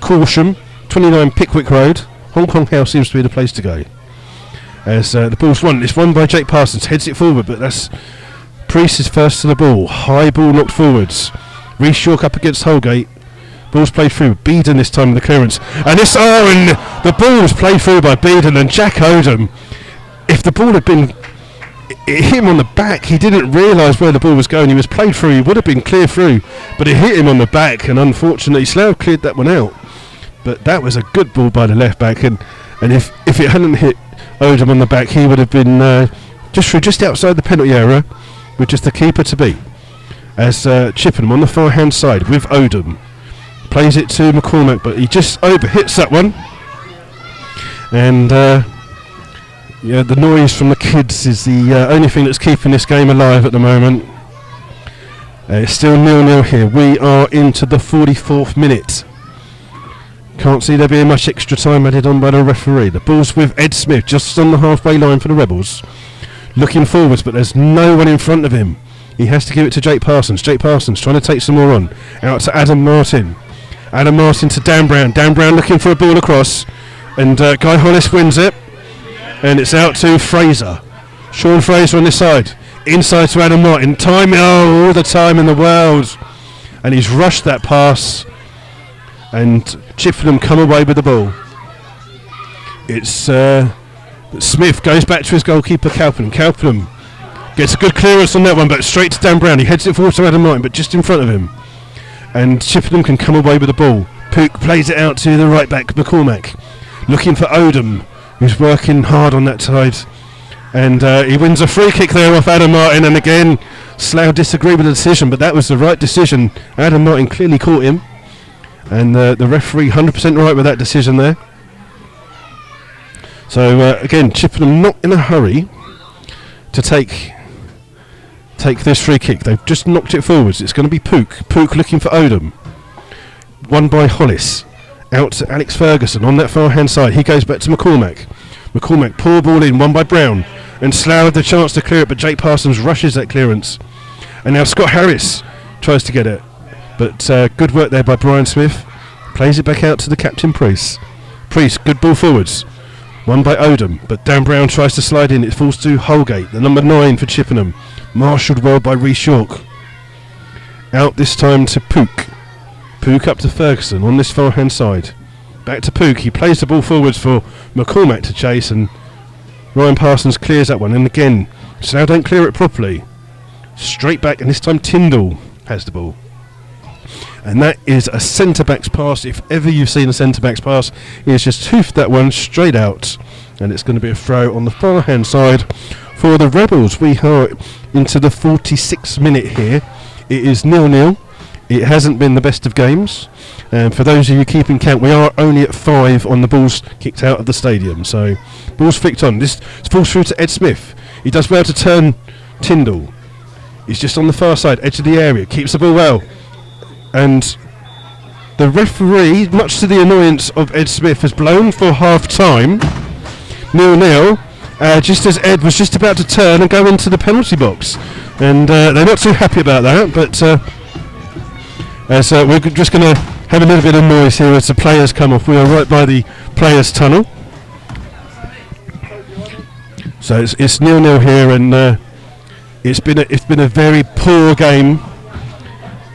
Corsham, 29 Pickwick Road, Hong Kong House seems to be the place to go. As the ball's won. It's won by Jake Parsons, heads it forward, but that's Priest is first to the ball. High ball knocked forwards. Reece York up against Holgate. Ball's played through. Beedon this time in the clearance. And the ball was played through by Beedon and Jack Odom. If the ball had been it hit him on the back, he didn't realise where the ball was going. He was played through, he would have been clear through, but it hit him on the back, and unfortunately Slough cleared that one out. But that was a good ball by the left back, and if it hadn't hit Odom on the back, he would have been just outside the penalty area with just the keeper to beat. As Chippenham on the far hand side with Odom plays it to McCormack, but he just overhits that one, and yeah, the noise from the kids is the only thing that's keeping this game alive at the moment. It's still 0-0 here. We are into the 44th minute. Can't see there being much extra time added on by the referee. The ball's with Ed Smith, just on the halfway line for the Rebels. Looking forwards, but there's no one in front of him. He has to give it to Jake Parsons. Jake Parsons trying to take some more on. Out to Adam Martin. Adam Martin to Dan Brown. Dan Brown looking for a ball across. And Guy Hollis wins it. And it's out to Fraser. Sean Fraser on this side. Inside to Adam Martin. Time, all the time in the world. And he's rushed that pass. And Chippenham come away with the ball. It's Smith goes back to his goalkeeper Calpinham. Calpinham gets a good clearance on that one, but straight to Dan Brown. He heads it forward to Adam Martin, but just in front of him. And Chippenham can come away with the ball. Pook plays it out to the right back, McCormack. Looking for Odom, who's working hard on that side. And he wins a free kick there off Adam Martin, and again Slough disagreed with the decision, but that was the right decision. Adam Martin clearly caught him, and the referee 100% right with that decision there. So again, Chippenham not in a hurry to take this free kick. They've just knocked it forwards. It's going to be Pook looking for Odom, won by Hollis, out to Alex Ferguson on that far hand side. He goes back to McCormack, poor ball in, won by Brown, and Slough had the chance to clear it, but Jake Parsons rushes that clearance, and now Scott Harris tries to get it, but good work there by Brian Smith. Plays it back out to the captain Priest, good ball forwards, won by Odom, but Dan Brown tries to slide in. It falls to Holgate, the number 9 for Chippenham, marshalled well by Rhys York. Out this time to Pook up to Ferguson on this far hand side, back to Pook. He plays the ball forwards for McCormack to chase, and Ryan Parsons clears that one, and again Slough don't clear it properly. Straight back, and this time Tyndall has the ball, and that is a centre-back's pass. If ever you've seen a centre-back's pass, he has just hoofed that one straight out, and it's going to be a throw on the far hand side for the Rebels. We are into the 46th minute here. It is 0-0. It hasn't been the best of games. For those of you keeping count, we are only at 5 on the balls kicked out of the stadium. So, balls flicked on. This falls through to Ed Smith. He does well to turn Tyndall. He's just on the far side, edge of the area, keeps the ball well. And the referee, much to the annoyance of Ed Smith, has blown for half-time. 0-0. Just as Ed was just about to turn and go into the penalty box. And they're not too happy about that, but we're just going to have a little bit of noise here as the players come off. We are right by the players' tunnel. So it's 0-0 here, and it's been a very poor game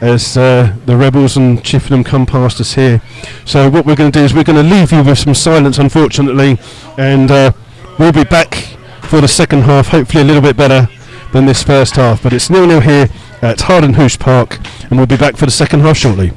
as the Rebels and Chippenham come past us here. So what we're going to do is we're going to leave you with some silence, unfortunately, and we'll be back for the second half, hopefully a little bit better than this first half. But it's 0-0 here at Hardenhuish Park, and we'll be back for the second half shortly.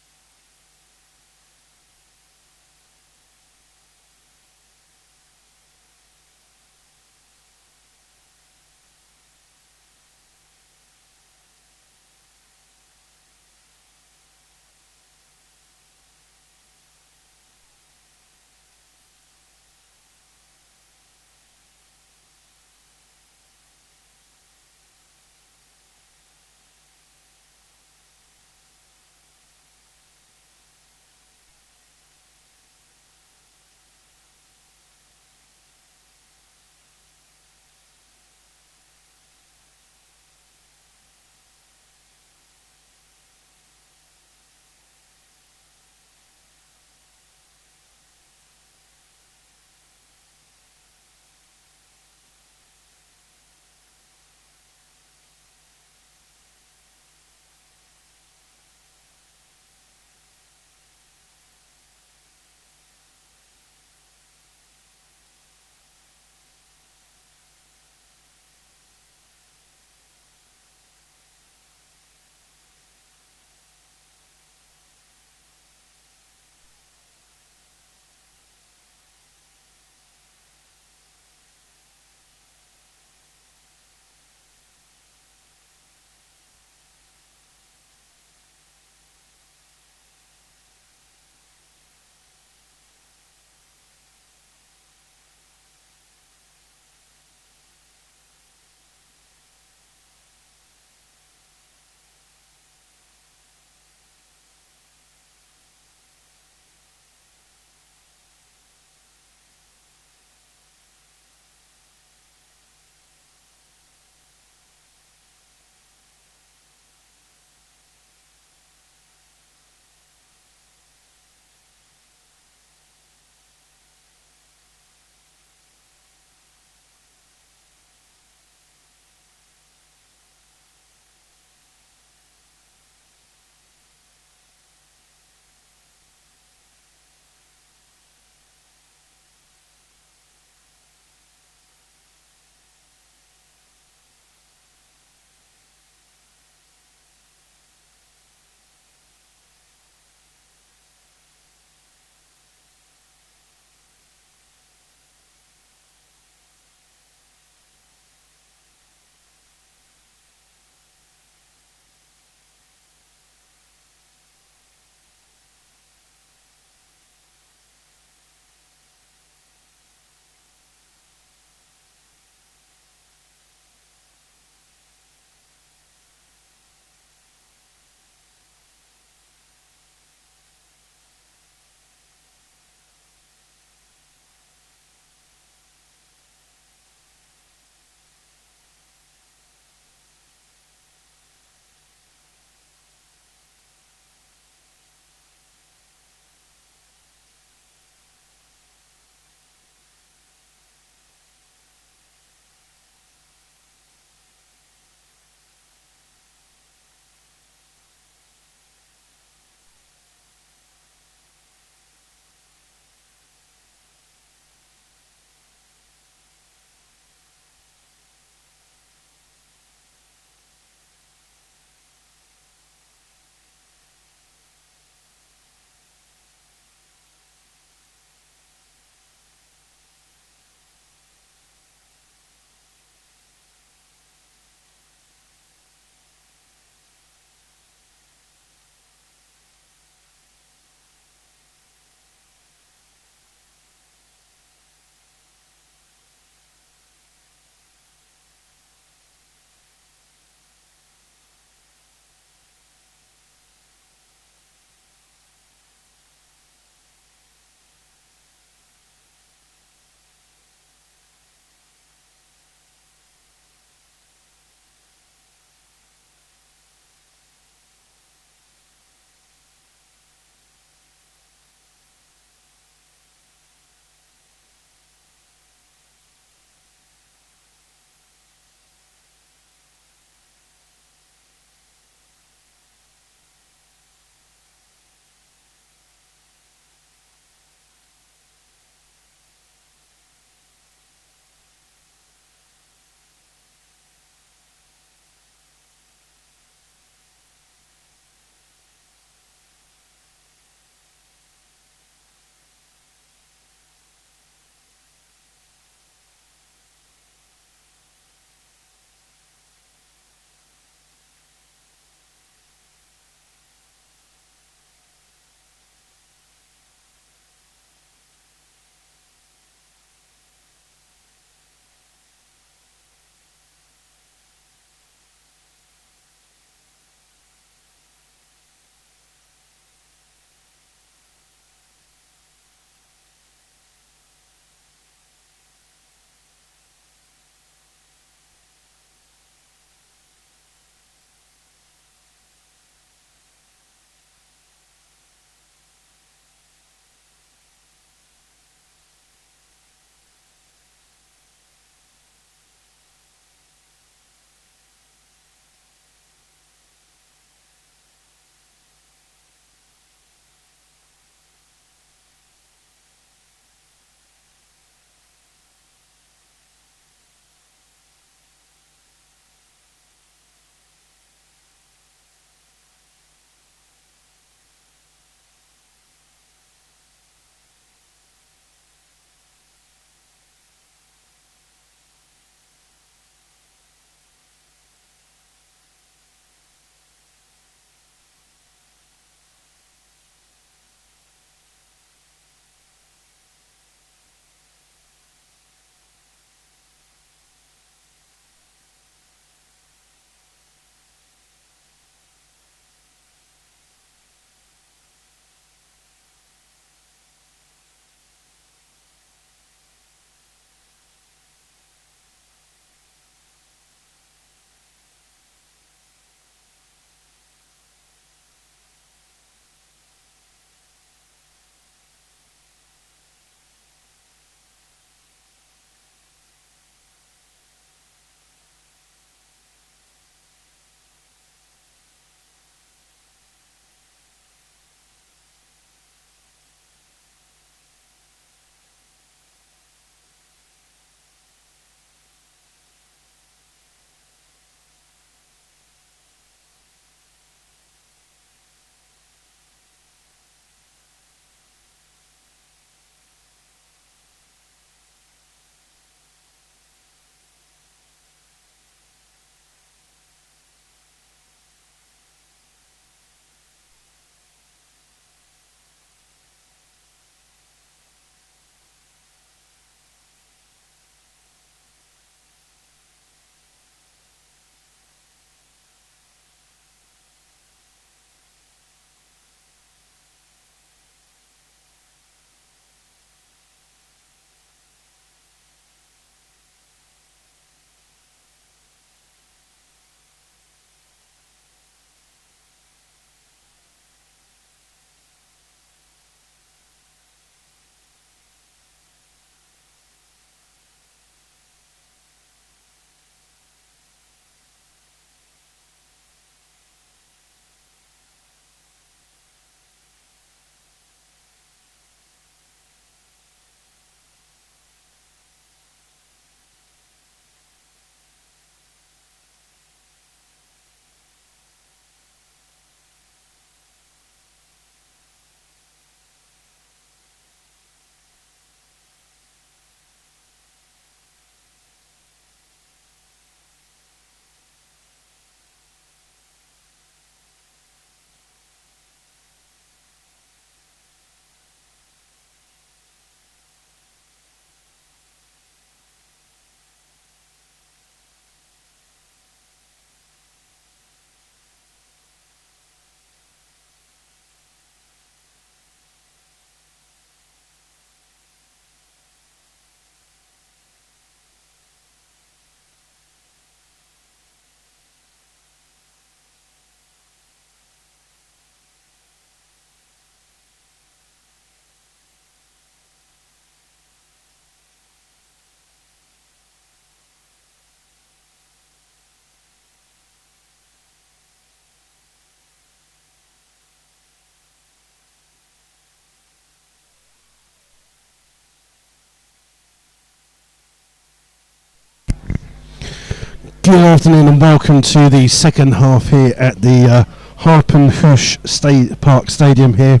Good afternoon and welcome to the second half here at the Hardenhuish Park Stadium here,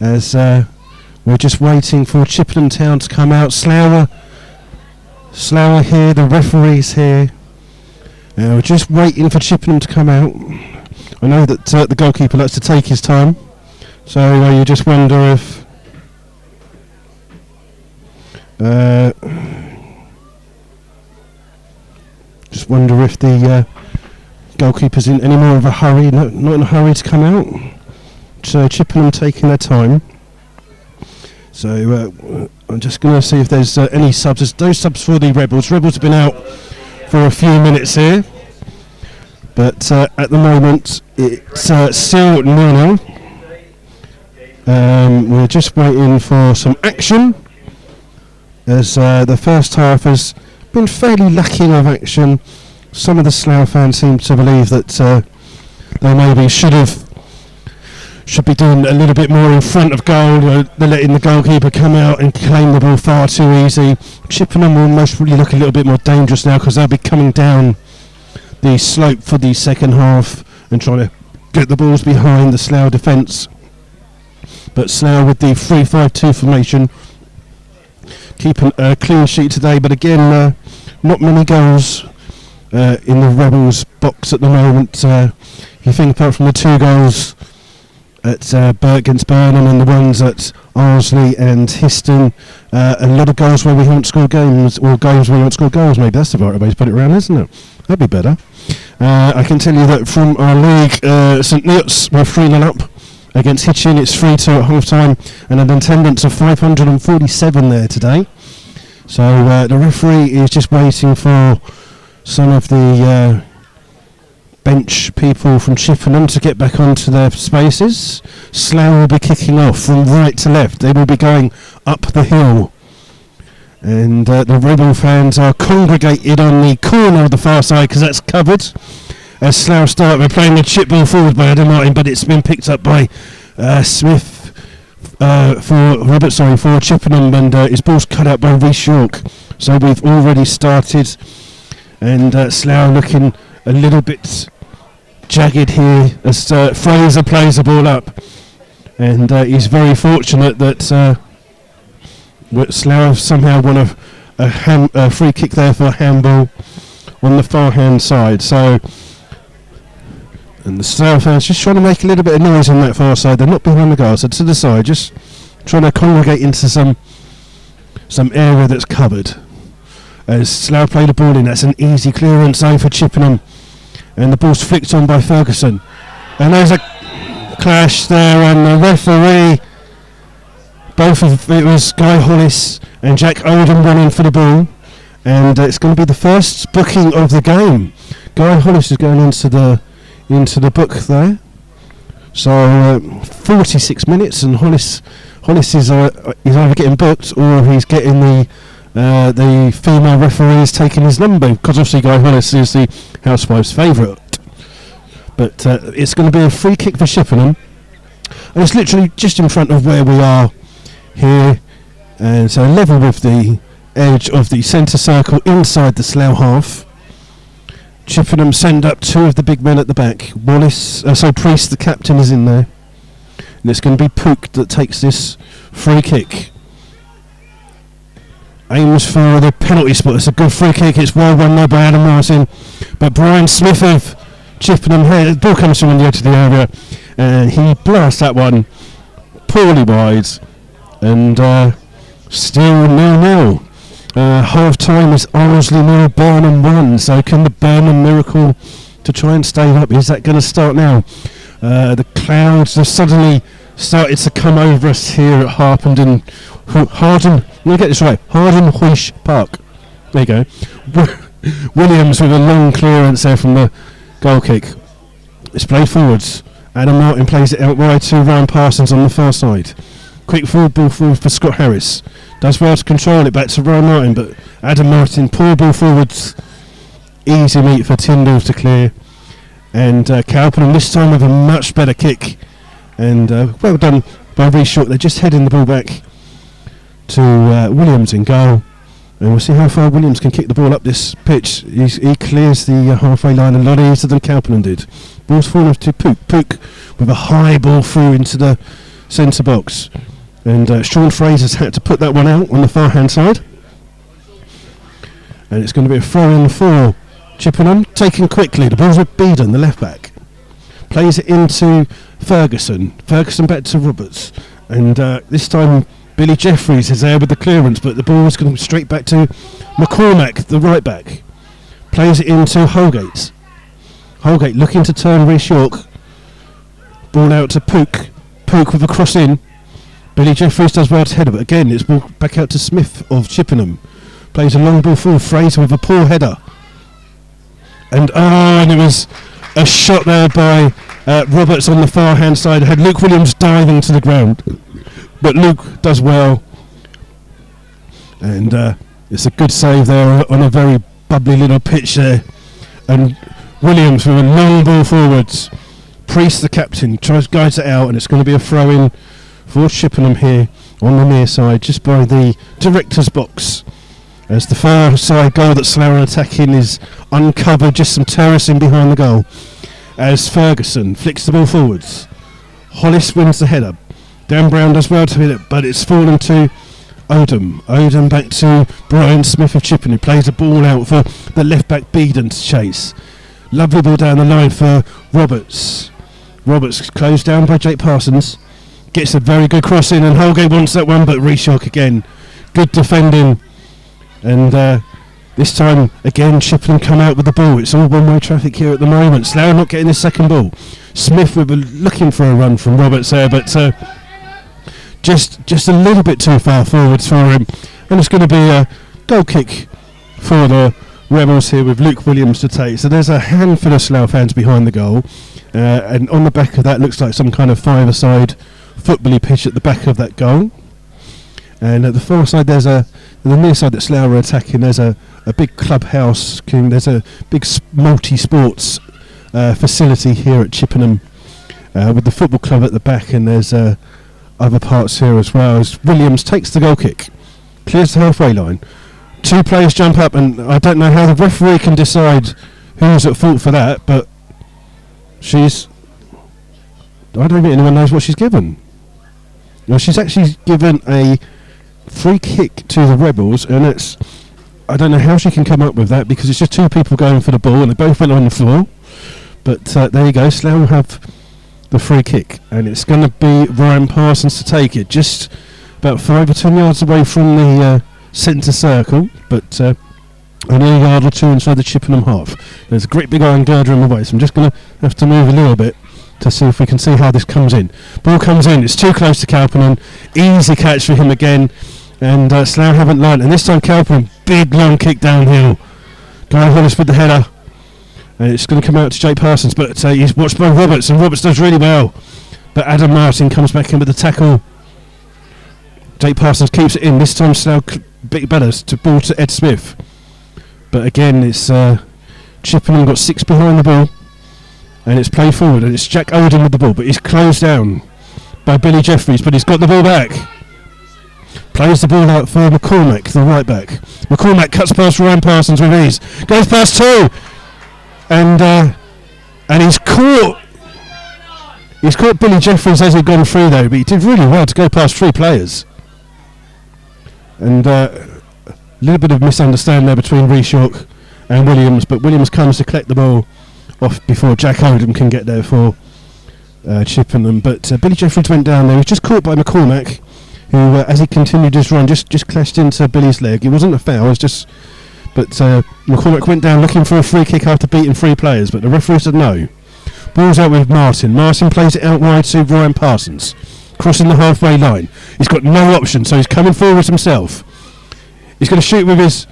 as we're just waiting for Chippenham Town to come out. Slough here, the referee's here. We're just waiting for Chippenham to come out. I know that the goalkeeper likes to take his time, so you just wonder if the goalkeeper's in any more of a hurry. Not in a hurry to come out. So Chippenham taking their time. So I'm just going to see if there's any subs. No subs for the Rebels. Rebels have been out for a few minutes here, but at the moment it's still 0-0. We're just waiting for some action, as the first half has been fairly lacking of action. Some of the Slough fans seem to believe that they maybe should be doing a little bit more in front of goal. They're letting the goalkeeper come out and claim the ball far too easy. Chippenham will most probably look a little bit more dangerous now, because they'll be coming down the slope for the second half and trying to get the balls behind the Slough defence. But Slough with the 3-5-2 formation, keeping a clean sheet today, but again not many goals in the Rebels box at the moment. You think apart from the 2 goals at against Burnham and the ones at Arlesey and Histon, a lot of goals where we haven't scored games, or games where we haven't scored goals. Maybe that's the right way to put it around, isn't it? That'd be better. I can tell you that from our league, St Neots were 3-0 up against Hitchin. It's 3-2 at half time, and an attendance of 547 there today. So the referee is just waiting for some of the bench people from Chippenham to get back onto their spaces. Slough will be kicking off from right to left. They will be going up the hill, and the Rebel fans are congregated on the corner of the far side, because that's covered. As Slough start, we're playing the chip ball forward by Adam Martin, but it's been picked up by Smith for Chippenham, and his ball's cut out by Reece York. So we've already started, and Slough looking a little bit jagged here as Fraser plays the ball up, and he's very fortunate that Slough somehow won a free kick there for handball on the far hand side. So, and the Slough fans just trying to make a little bit of noise on that far side. They're not behind the goal, so to the side, just trying to congregate into some area that's covered. As Slough play the ball in, that's an easy clearance zone for Chippenham, and the ball's flicked on by Ferguson, and there's a clash there, and the referee, it was Guy Hollis and Jack Oldham running for the ball, and it's going to be the first booking of the game. Guy Hollis is going into the book there. So 46 minutes, and Hollis is either getting booked, or he's getting the female referee is taking his number, because obviously Guy Hollis is the housewife's favourite. But it's going to be a free kick for Chippenham, and it's literally just in front of where we are here, and so level with the edge of the centre circle inside the Slough half. Chippenham send up 2 of the big men at the back. Priest, the captain, is in there, and it's going to be Pook that takes this free kick. Aims for the penalty spot. It's a good free kick. It's well run there by Adam Martin, but Brian Smith of Chippenham here, the ball comes from on the edge of the area, and he blasts that one poorly wide, and still 0-0. Half time is Arlesey 0, Burnham 1. So can the Burnham miracle to try and stay up, is that going to start now? The clouds have suddenly started to come over us here at Hardenhuish Park. There you go. Williams with a long clearance there from the goal kick. It's played forwards. Adam Martin plays it out wide to Ryan Parsons on the far side. Quick forward ball forward for Scott Harris. Does well to control it back to Ryan Martin, but Adam Martin, poor ball forwards. Easy meet for Tyndall to clear. And Cowperham this time with a much better kick. And well done by Reece York. They're just heading the ball back to Williams in goal. And we'll see how far Williams can kick the ball up this pitch. He clears the halfway line a lot easier than Cowperland did. Ball's fallen to Pook. Pook with a high ball through into the centre box. And Sean Fraser's had to put that one out on the far hand side. And it's going to be a throw in for Chippenham. Taken quickly. The ball's with Beedon, the left back. Plays it into Ferguson. Ferguson back to Roberts. And this time Billy Jeffries is there with the clearance, but the ball is going straight back to McCormack, the right back. Plays it into Holgate. Holgate looking to turn Rhys York. Ball out to Pook. Pook with a cross in. Billy Jeffries does well to header, but again it's ball back out to Smith of Chippenham. Plays a long ball forward. Fraser with a poor header. And it was a shot there by Roberts on the far hand side. Had Luke Williams diving to the ground. But Luke does well, and it's a good save there on a very bubbly little pitch there. And Williams with a long ball forwards. Priest, the captain, guides it out, and it's going to be a throw in for Chippenham here on the near side, just by the director's box. As the far side goal that Slough are attacking is uncovered, just some terracing behind the goal. As Ferguson flicks the ball forwards, Hollis wins the header. Dan Brown does well to hit it, but it's fallen to Odom. Odom back to Brian Smith of Chippenham, who plays the ball out for the left back Beedon to chase. Lovely ball down the line for Roberts. Roberts closed down by Jake Parsons. Gets a very good cross in, and Holgate wants that one, but Rhys York again. Good defending. And this time, again, Chippenham come out with the ball. It's all one-way traffic here at the moment. Slough not getting this second ball. Smith looking for a run from Roberts there, but just a little bit too far forwards for him. And it's going to be a goal kick for the Rebels here with Luke Williams to take. So there's a handful of Slough fans behind the goal. And on the back of that looks like some kind of five-a-side football-y pitch at the back of that goal. And at the far side, there's the near side that Slough are attacking, there's a big clubhouse. There's a big multi-sports facility here at Chippenham with the football club at the back, and there's other parts here as well. As Williams takes the goal kick, clears the halfway line. Two players jump up, and I don't know how the referee can decide who's at fault for that, but I don't think anyone knows what she's given. No, she's actually given a free kick to the Rebels, and I don't know how she can come up with that, because it's just two people going for the ball and they both went on the floor. But there you go, Slough will have the free kick, and it's going to be Ryan Parsons to take it, just about 5 or 10 yards away from the centre circle, but only a yard or two inside the Chippenham half. There's a great big iron girder in the way, so I'm just going to have to move a little bit to see if we can see how this comes in. Ball comes in, it's too close to Cowperman. Easy catch for him again, and Slough haven't learned. And this time Cowperman, big long kick downhill. Guy Hollis with the header, and it's going to come out to Jake Parsons, but he's watched by Roberts, and Roberts does really well. But Adam Martin comes back in with the tackle. Jake Parsons keeps it in. This time Slough big better to ball to Ed Smith. But again, it's Chippenham got 6 behind the ball. And it's played forward, and it's Jack Odom with the ball, but he's closed down by Billy Jeffries, but he's got the ball back. Plays the ball out for McCormack, the right back. McCormack cuts past Ryan Parsons with ease. Goes past two. And he's caught. He's caught Billy Jeffries as he'd gone through though, but he did really well to go past 3 players. And a little bit of misunderstanding there between Rhys York and Williams, but Williams comes to collect the ball off before Jack Odom can get there for Chippenham. But Billy Jeffries went down there. He was just caught by McCormack, who, as he continued his run, just clashed into Billy's leg. It wasn't a foul, but McCormack went down looking for a free kick after beating 3 players, but the referee said no. Ball's out with Martin. Martin plays it out wide to Ryan Parsons, crossing the halfway line. He's got no option, so he's coming forward himself. He's going to shoot with his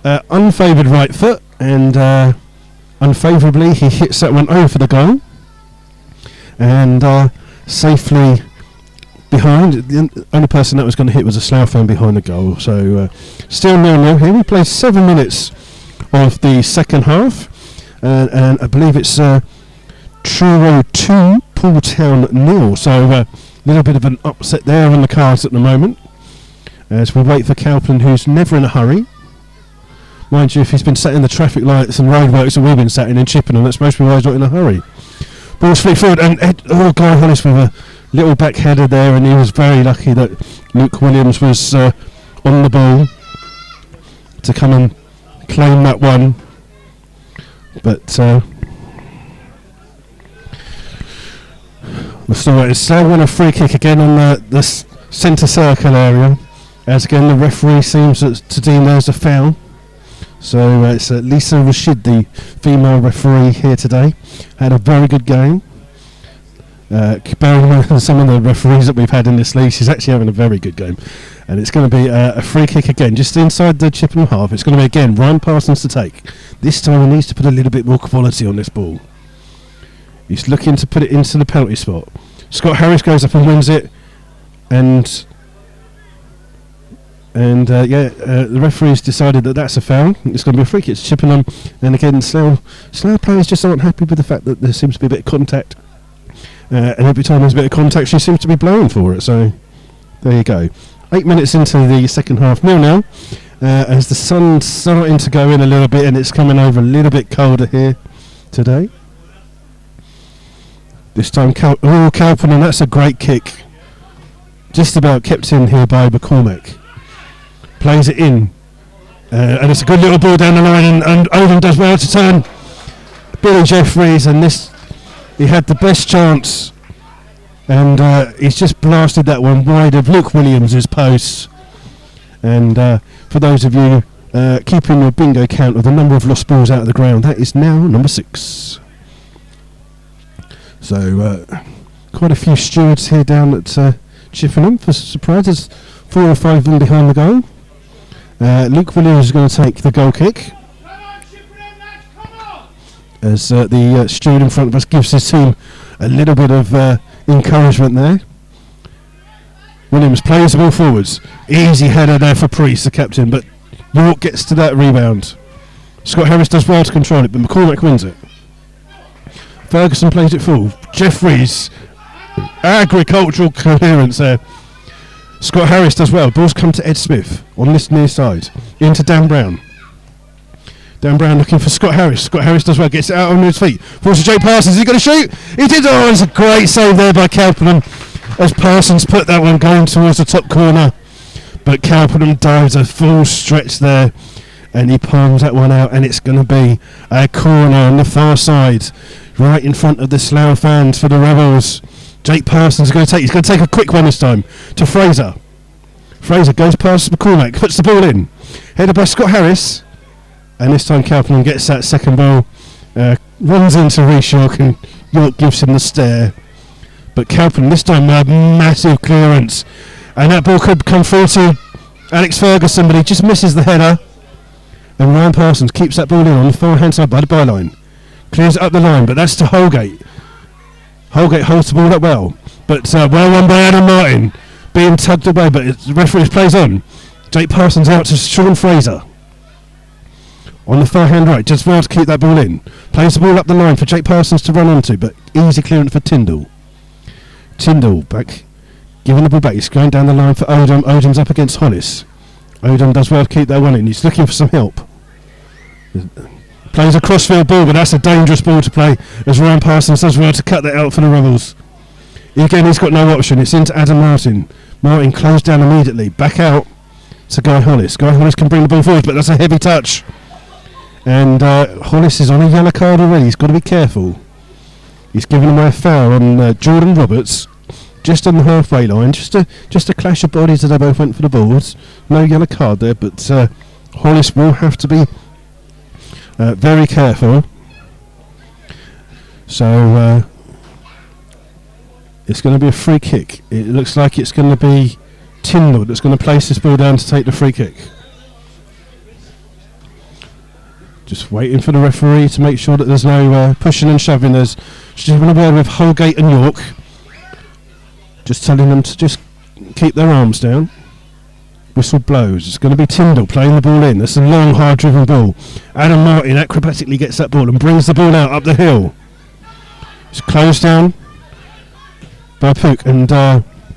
unfavoured right foot, and unfavourably he hits that one over the goal, and safely behind. The only person that was going to hit was a Slough fan behind the goal. So still 0-0 here. We play 7 minutes of the second half, and I believe it's Truro 2, Town 0. So a little bit of an upset there on the cards at the moment. as we wait for Cowpland, who's never in a hurry. Mind you, if he's been sat in the traffic lights and roadworks that we've been sat in Chippenham, that's supposed to be why he's not in a hurry. Ball's fleet forward, and Guy Hollis with a little back header there, and he was very lucky that Luke Williams was on the ball to come and claim that one. But we're still waiting. Slough won a free kick again on the centre circle area, as again the referee seems to deem there's a foul. So it's Lisa Rashid, the female referee here today, had a very good game. Bearing in mind some of the referees that we've had in this league, she's actually having a very good game. And it's going to be a free kick again, just inside the Chippenham half. It's going to be again Ryan Parsons to take. This time he needs to put a little bit more quality on this ball. He's looking to put it into the penalty spot. Scott Harris goes up and wins it, and the referee's decided that that's a foul. It's going to be a free kick to Chippenham. And again, Slough players just aren't happy with the fact that there seems to be a bit of contact. And every time there's a bit of contact, she seems to be blowing for it. So there you go. 8 minutes into the second half, 0 now. As the sun's starting to go in a little bit, and it's coming over a little bit colder here today. This time, Cowpenden, and that's a great kick. Just about kept in here by McCormack. Plays it in, and it's a good little ball down the line, and Odom does well to turn Billy Jeffries, and he had the best chance, and he's just blasted that one wide of Luke Williams' post. And for those of you keeping your bingo count of the number of lost balls out of the ground, that is now number 6. So quite a few stewards here down at Chippenham for surprises. 4 or 5 men behind the goal. Luke Williams is going to take the goal kick, as the steward in front of us gives his team a little bit of encouragement there. Williams plays the ball forwards. Easy header there for Priest, the captain, but York gets to that rebound. Scott Harris does well to control it, but McCormack wins it. Ferguson plays it full. Jeffries, agricultural coherence there. Scott Harris does well. Balls come to Ed Smith on this near side. Into Dan Brown. Dan Brown looking for Scott Harris. Scott Harris does well. Gets it out on his feet. Falls to Jake Parsons. Is he going to shoot? He did. Oh, it's a great save there by Cowpenden, as Parsons put that one going towards the top corner. But Cowpenden dives a full stretch there, and he palms that one out, and it's going to be a corner on the far side, right in front of the Slough fans for the Rebels. Jake Parsons is going to take. He's going to take a quick one this time to Fraser. Fraser goes past McCormack, puts the ball in. Headed by Scott Harris, and this time Cowpenden gets that second ball, runs into Reece York, and York gives him the stare. But Cowpenden this time a massive clearance, and that ball could come through to Alex Ferguson, but he just misses the header. And Ryan Parsons keeps that ball in on the far hand side by the byline, clears it up the line, but that's to Holgate. Holgate holds the ball up well, but well won by Adam Martin, being tugged away, but the referee plays on. Jake Parsons out to Sean Fraser. On the far hand right, just well to keep that ball in. Plays the ball up the line for Jake Parsons to run onto, but easy clearance for Tyndall. Tyndall back, giving the ball back. He's going down the line for Odom. Odom's up against Hollis. Odom does well to keep that one in. He's looking for some help. Plays a crossfield ball, but that's a dangerous ball to play, as Ryan Parsons does well to cut that out for the Rebels. Again, he's got no option. It's into Adam Martin. Martin closed down immediately. Back out to Guy Hollis. Guy Hollis can bring the ball forward, but that's a heavy touch. And Hollis is on a yellow card already. He's got to be careful. He's given away a foul on Jordan Roberts, just on the halfway line. Just a clash of bodies as they both went for the balls. No yellow card there, but Hollis will have to be very careful. So it's going to be a free kick. It looks like it's going to be Tyndall that's going to place this ball down to take the free kick. Just waiting for the referee to make sure that there's no pushing and shoving. There's just having a word with Holgate and York, just telling them to just keep their arms down. Whistle blows. It's going to be Tyndall playing the ball in. That's a long, hard-driven ball. Adam Martin acrobatically gets that ball and brings the ball out up the hill. It's closed down by Pook, and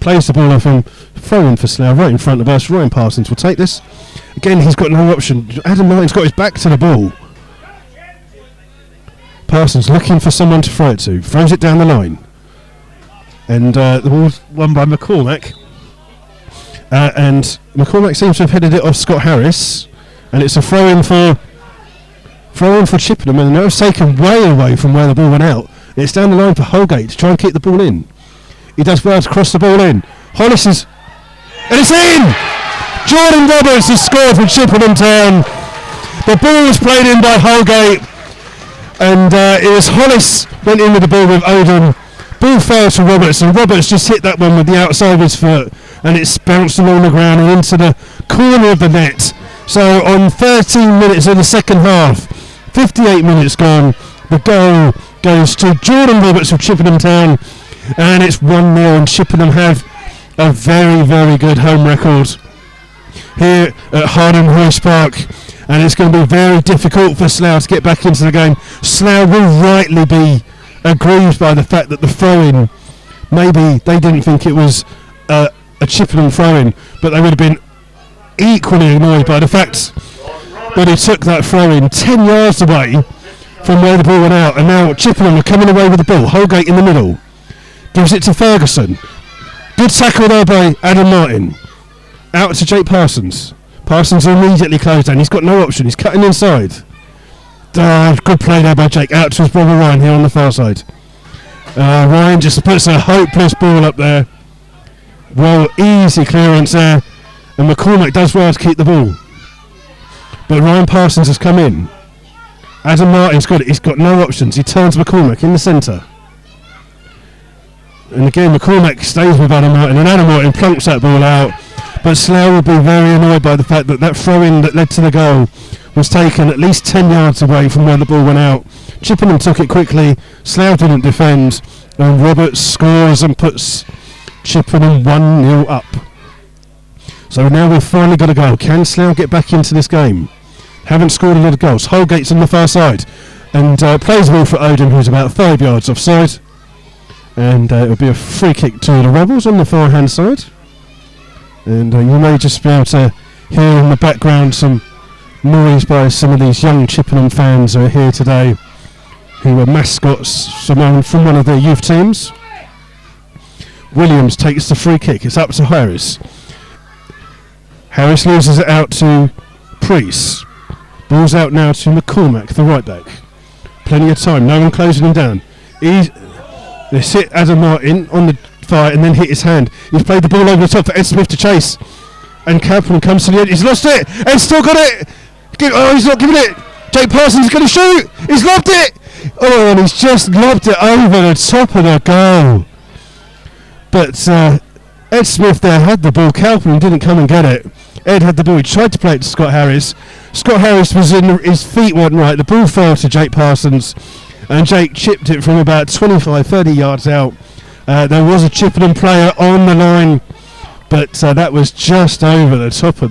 Plays the ball off him. Throw in for Slough right in front of us. Ryan Parsons will take this. Again, he's got no option. Adam Martin's got his back to the ball. Parsons looking for someone to throw it to. Throws it down the line. And the ball's won by McCormack. And McCormack seems to have headed it off Scott Harris. And it's a throw-in for Chippenham. And now it's taken way away from where the ball went out. It's down the line for Holgate to try and keep the ball in. He does well to cross the ball in. Hollis is... And it's in! Jordan Roberts has scored for Chippenham Town. The ball was played in by Holgate. And it was Hollis went in with the ball with Odom. Ball fell to Roberts, and Roberts just hit that one with the outside of his foot, and it's bounced along the ground and into the corner of the net. So on 13 minutes of the second half, 58 minutes gone, the goal goes to Jordan Roberts of Chippenham Town, and it's 1-0, and Chippenham have a very, very good home record here at Hardenhuish Park. And it's going to be very difficult for Slough to get back into the game. Slough will rightly be aggrieved by the fact that the throw-in, maybe they didn't think it was a Chippenham throw-in, but they would have been equally annoyed by the fact that he took that throw-in 10 yards away from where the ball went out. And now Chippenham are coming away with the ball. Holgate in the middle. Gives it to Ferguson. Good tackle there by Adam Martin. Out to Jake Parsons. Parsons immediately closed down. He's got no option. He's cutting inside. Good play there by Jake. Out to his brother Ryan here on the far side. Ryan just puts a hopeless ball up there. Well, easy clearance there. And McCormack does well to keep the ball. But Ryan Parsons has come in. Adam Martin's got it. He's got no options. He turns McCormack in the centre. And again, McCormack stays with Adam Martin. And Adam Martin plunks that ball out. But Slough will be very annoyed by the fact that that throw-in that led to the goal was taken at least 10 yards away from where the ball went out. Chippenham took it quickly. Slough didn't defend. And Roberts scores and puts Chippenham 1-0 up. So now we've finally got a goal. Can Slough get back into this game? Haven't scored a lot of goals. Holgate's on the far side. And plays the ball for Odom, who's about 5 yards offside. And it'll be a free kick to the Rebels on the far hand side. And you may just be able to hear in the background some noise by some of these young Chippenham fans who are here today, who are mascots from one of their youth teams. Williams takes the free kick. It's up to Harris. Harris loses it out to Priest. Ball's out now to McCormack, the right back. Plenty of time. No one closing him down. They hit Adam Martin on the fire and then hit his hand. He's played the ball over the top for Ed Smith to chase, and Kaplan comes to the end. He's lost it. Ed's still got it. He's not giving it. Jake Parsons is going to shoot. He's lobbed it. Oh, and he's just lobbed it over the top of the goal. But Ed Smith there had the ball. Kaplan didn't come and get it. Ed had the ball. He tried to play it to Scott Harris. Scott Harris was his feet weren't right. The ball fell to Jake Parsons, and Jake chipped it from about 25-30 yards out. There was a Chippenham player on the line, but that was just over the top of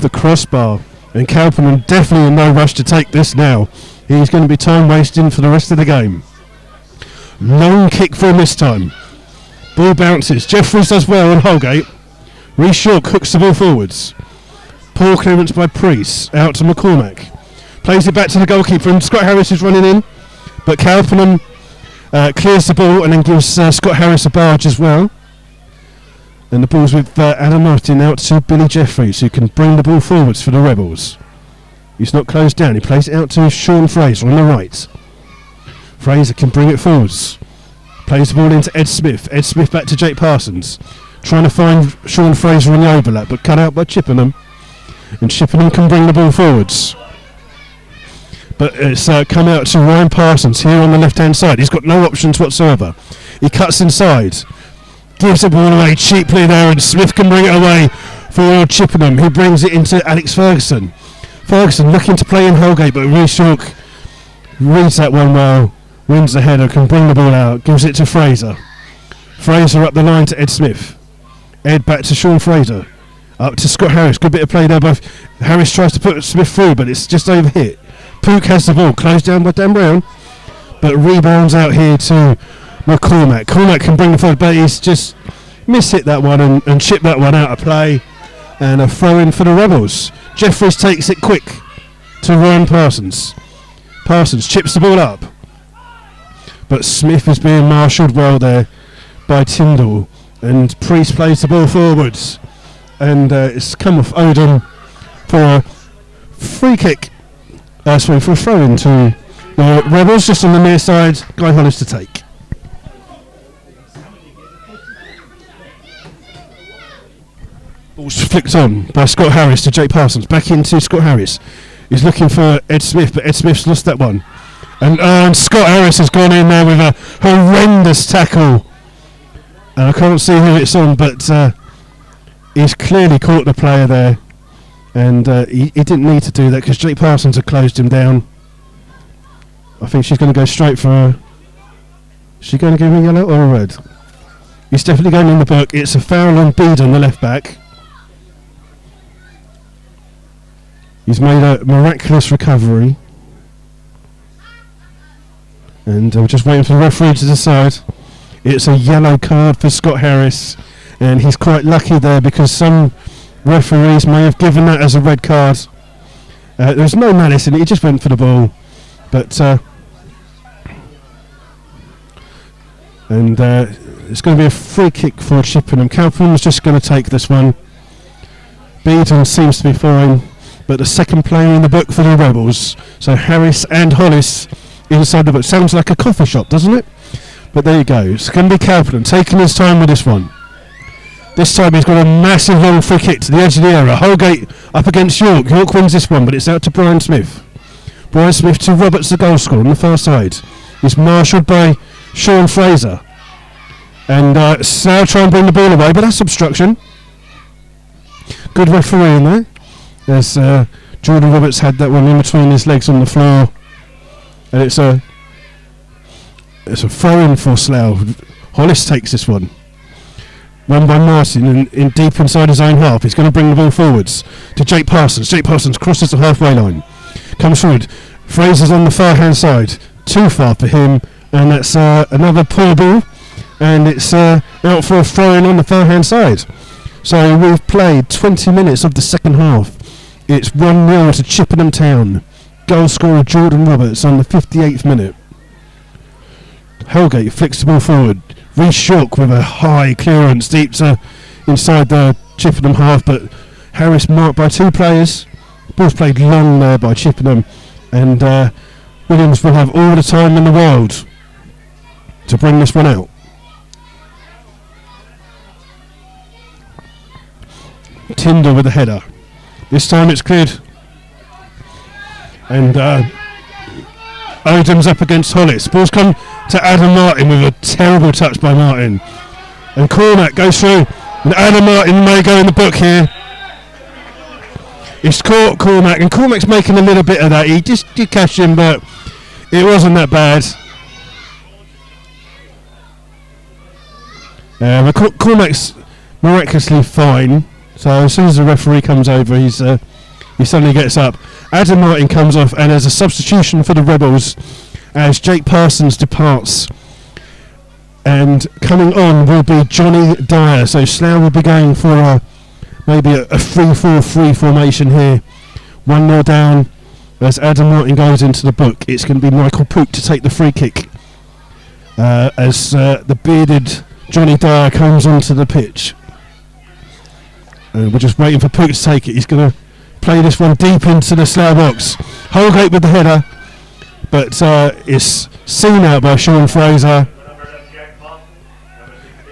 the crossbar. And Kalpinen definitely in no rush to take this now. He's going to be time wasting for the rest of the game. Long kick for him this time. Ball bounces. Jeffries does well on Holgate. Reece Short hooks the ball forwards. Poor clearance by Priest. Out to McCormack. Plays it back to the goalkeeper, and Scott Harris is running in. But Kalpinen clears the ball and then gives Scott Harris a barge as well. And the ball's with Adam Martin out to Billy Jeffries, who can bring the ball forwards for the Rebels. He's not closed down. He plays it out to Sean Fraser on the right. Fraser can bring it forwards. Plays the ball into Ed Smith. Ed Smith back to Jake Parsons. Trying to find Sean Fraser on the overlap, but cut out by Chippenham. And Chippenham can bring the ball forwards. But it's come out to Ryan Parsons here on the left-hand side. He's got no options whatsoever. He cuts inside. Gives the ball away cheaply there, and Smith can bring it away for Chippenham. He brings it into Alex Ferguson. Ferguson looking to play in Holgate, but Reece Short reads that one well. Wins the header, can bring the ball out. Gives it to Fraser. Fraser up the line to Ed Smith. Ed back to Sean Fraser. Up to Scott Harris. Good bit of play there. Both Harris tries to put Smith through, but it's just overhit. Pook has the ball. Closed down by Dan Brown. But rebounds out here to McCormack. Cormack can bring the forward, but he's just miss hit that one and chip that one out of play, and a throw in for the Rebels. Jeffries takes it quick to Ryan Parsons. Parsons chips the ball up, but Smith is being marshalled well there by Tyndall, and Priest plays the ball forwards, and it's come off Odom for a free kick, for a throw in to the Rebels, just on the near side. Guy Hollis to take. Ball's flicked on by Scott Harris to Jake Parsons. Back into Scott Harris. He's looking for Ed Smith, but Ed Smith's lost that one. And Scott Harris has gone in there with a horrendous tackle. And I can't see who it's on, but he's clearly caught the player there. And he didn't need to do that because Jake Parsons had closed him down. I think she's going to go straight for her. Is she going to give him a yellow or a red? He's definitely going in the book. It's a foul on Beedon, the left back. He's made a miraculous recovery. And we're just waiting for the referee to decide. It's a yellow card for Scott Harris. And he's quite lucky there because some referees may have given that as a red card. There's no malice in it. He just went for the ball. But it's going to be a free kick for Chippenham. Cowpham's just going to take this one. Beaton seems to be fine, but the second player in the book for the Rebels. So Harris and Hollis inside the book. Sounds like a coffee shop, doesn't it? But there you go. It's going to be Cowpham taking his time with this one. This time he's got a massive long free kick to the edge of the area. Holgate up against York. York wins this one, but it's out to Brian Smith. Brian Smith to Roberts, the goal scorer on the far side. He's marshalled by Sean Fraser. And Slough try and bring the ball away, but that's obstruction. Good referee in there. As Jordan Roberts had that one in between his legs on the floor. And it's a throw-in for Slough. Hollis takes this one. Run by Martin in deep inside his own half. He's going to bring the ball forwards to Jake Parsons. Jake Parsons crosses the halfway line. Comes forward. Fraser's on the far hand side. Too far for him. And that's another poor ball. And it's out for a throw-in on the far hand side. So we've played 20 minutes of the second half. It's 1-0 to Chippenham Town. Goal scorer Jordan Roberts on the 58th minute. Holgate flicks the ball forward. Reece York with a high clearance deep to inside the Chippenham half, but Harris marked by two players. Ball's played long there by Chippenham, and Williams will have all the time in the world to bring this one out. Tyndall with the header. This time it's cleared. And Odom's up against Hollis. Ball's come to Adam Martin with a terrible touch by Martin. And Cormac goes through. And Adam Martin may go in the book here. He's caught Cormac. And Cormac's making a little bit of that. He just did catch him, but it wasn't that bad. Cormac's miraculously fine. So as soon as the referee comes over, he suddenly gets up. Adam Martin comes off, and there's a substitution for the Rebels as Jake Parsons departs. And coming on will be Johnny Dyer. So Slough will be going for maybe a 3-4-3 formation here. 1-0 down as Adam Martin goes into the book. It's going to be Michael Pook to take the free kick as the bearded Johnny Dyer comes onto the pitch. We're just waiting for Pook to take it. He's going to play this one deep into the Slough box. Holgate with the header, but it's seen out by Sean Fraser.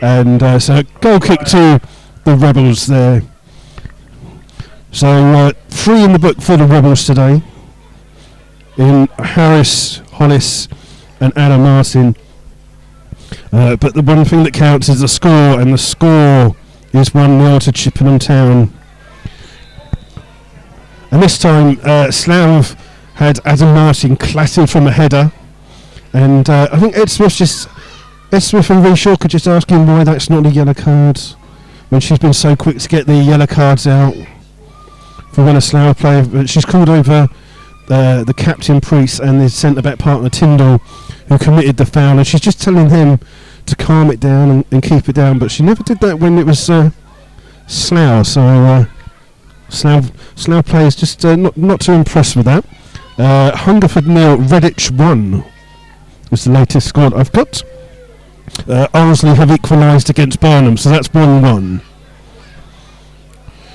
And so goal kick to the Rebels there. So 3 in the book for the Rebels today. In Harris, Hollis and Adam Martin. But the one thing that counts is the score, and the score is 1-0 to Chippenham Town. And this time Slough had Adam Martin clattered from a header, and I think Ed Smith and Reece York are just asking why that's not a yellow card when she's been so quick to get the yellow cards out for when a Slough player. But she's called over the captain Priest and the centre back partner Tyndall, who committed the foul, and she's just telling him to calm it down and keep it down, but she never did that when it was Slough. So Slough players just not too impressed with that. Hungerford 0, Redditch 1 was the latest score I've got. Arlesey have equalised against Barnum, so that's 1-1.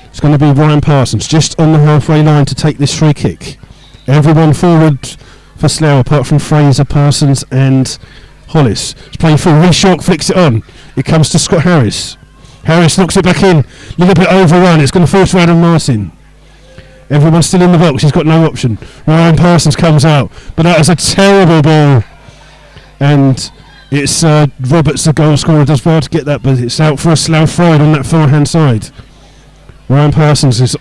It's going to be Ryan Parsons just on the halfway line to take this free kick. Everyone forward for Slough apart from Fraser, Parsons and Hollis. It's playing through. Reshock flicks it on. It comes to Scott Harris. Harris knocks it back in. A little bit overrun. It's going to fall to Adam Martin. Everyone's still in the box. He's got no option. Ryan Parsons comes out. But that is a terrible ball. And it's Roberts, the goal scorer, does well to get that, but it's out for a Slough throw on that far hand side. Ryan Parsons is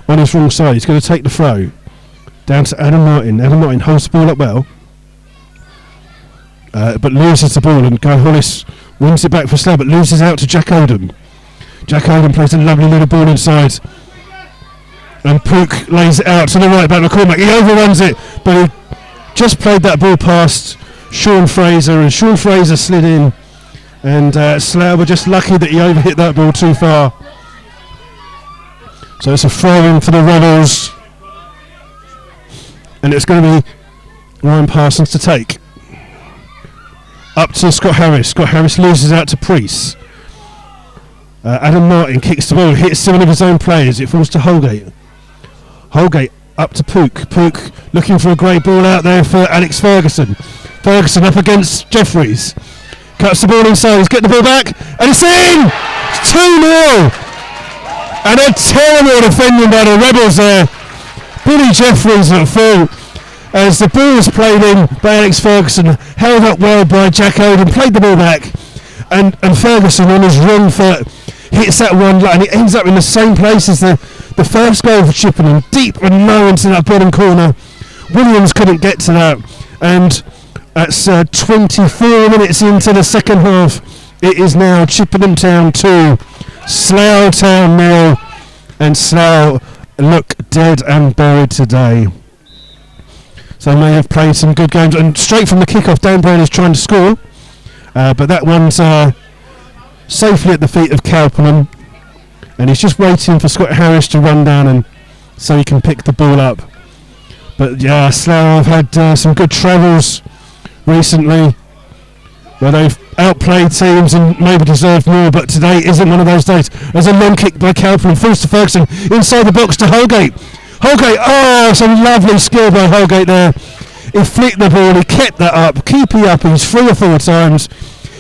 on his wrong side. He's going to take the throw. Down to Adam Martin. Adam Martin holds the ball up well. But loses the ball, and Guy Hollis wins it back for Slough, but loses out to Jack Odom. Jack Odom plays a lovely little ball inside. And Pook lays it out to the right back McCormack. He overruns it, but he just played that ball past Sean Fraser, and Sean Fraser slid in, and Slough were just lucky that he overhit that ball too far. So it's a throw-in for the Rebels, and it's going to be Ryan Parsons to take. Up to Scott Harris. Scott Harris loses out to Priest. Adam Martin kicks the ball, hits one of his own players. It falls to Holgate. Holgate up to Pook. Pook looking for a great ball out there for Alex Ferguson. Ferguson up against Jeffries. Cuts the ball inside. He's getting the ball back. And it's in! It's 2-0! And a terrible defending by the Rebels there. Billy Jeffries at fault. As the ball was played in by Alex Ferguson. Held up well by Jack Odom. Played the ball back. And Ferguson on his wrong foot hits that one. And it ends up in the same place as the first goal for Chippenham. Deep and low into that bottom corner. Williams couldn't get to that. And that's 24 minutes into the second half. It is now Chippenham Town 2, Slough Town 0, and Slough look dead and buried today. So they may have played some good games, and straight from the kickoff, Dan Brown is trying to score, but that one's safely at the feet of Cowpenham, and he's just waiting for Scott Harris to run down and so he can pick the ball up. But yeah, Slough have had some good travels recently where they've outplayed teams and maybe deserved more, but today isn't one of those days. There's a long kick by Cowpenham, falls to Ferguson, inside the box to Holgate. Holgate, some lovely skill by Holgate there. He flicked the ball, he kept that up, keeping up, he's 3 or 4 times,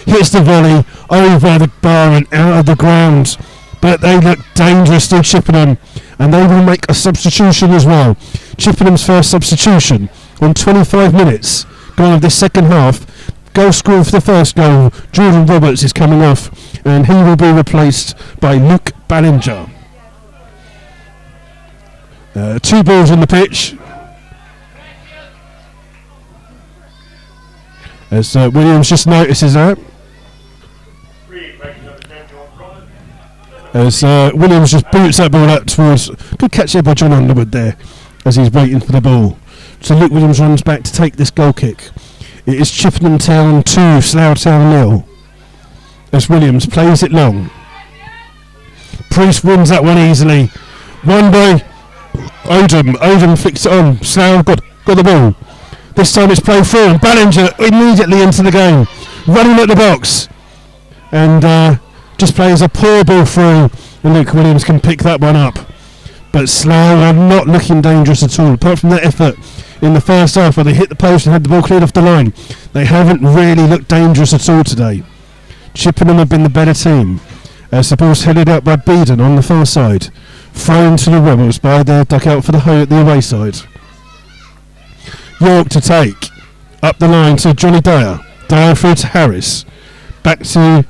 hits the volley over the bar and out of the ground. But they look dangerous to Chippenham, and they will make a substitution as well. Chippenham's first substitution on 25 minutes gone of this second half. Goal scorer for the first goal, Jordan Roberts, is coming off, and he will be replaced by Luke Ballinger. 2 balls on the pitch. As Williams just notices that. As Williams just boots that ball up towards... Good catch there by John Underwood there, as he's waiting for the ball. So Luke Williams runs back to take this goal kick. It is Chippenham Town 2, Slough Town 0. As Williams plays it long. Priest wins that one easily. Won by Odom. Odom flicks it on. Slough got the ball. This time it's played through, and Ballinger immediately into the game. Running at the box. And just plays a poor ball through, and Luke Williams can pick that one up. But Slough are not looking dangerous at all, apart from their effort in the first half where they hit the post and had the ball cleared off the line. They haven't really looked dangerous at all today. Chippenham have been the better team, as the ball's headed out by Beeden on the far side, thrown to the Rebels by their dugout for the away side. York to take, up the line to Johnny Dyer. Dyer through to Harris, back to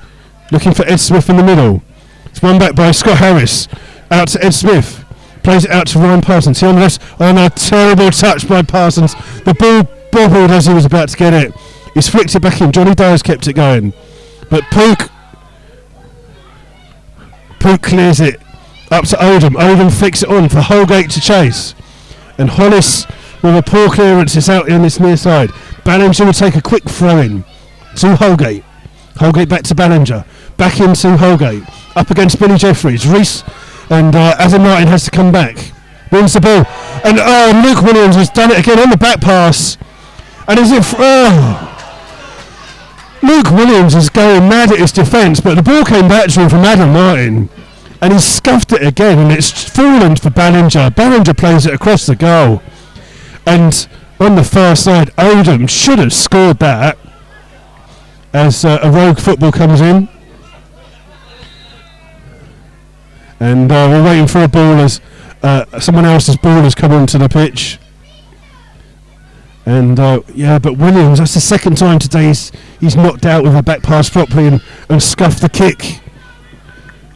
looking for Ed Smith in the middle. It's won back by Scott Harris, out to Ed Smith. Plays it out to Ryan Parsons. He on the left. And a terrible touch by Parsons. The ball bobbled as he was about to get it. He's flicked it back in. Johnny Dyer's kept it going. But Pook clears it. Up to Odom. Odom flicks it on for Holgate to chase. And Hollis, with a poor clearance, is out on this near side. Ballinger will take a quick throw in to Holgate. Holgate back to Ballinger. Back into Holgate. Up against Billy Jeffries. Reese and Adam Martin has to come back. Wins the ball. And Luke Williams has done it again on the back pass. And is it... Luke Williams is going mad at his defence, but the ball came back to him from Adam Martin. And he scuffed it again, and it's fallen for Ballinger. Ballinger plays it across the goal. And on the far side, Odom should have scored that as a rogue football comes in. And we're waiting for a ball as someone else's ball has come onto the pitch. And but Williams, that's the second time today he's knocked out with a back pass properly and scuffed the kick.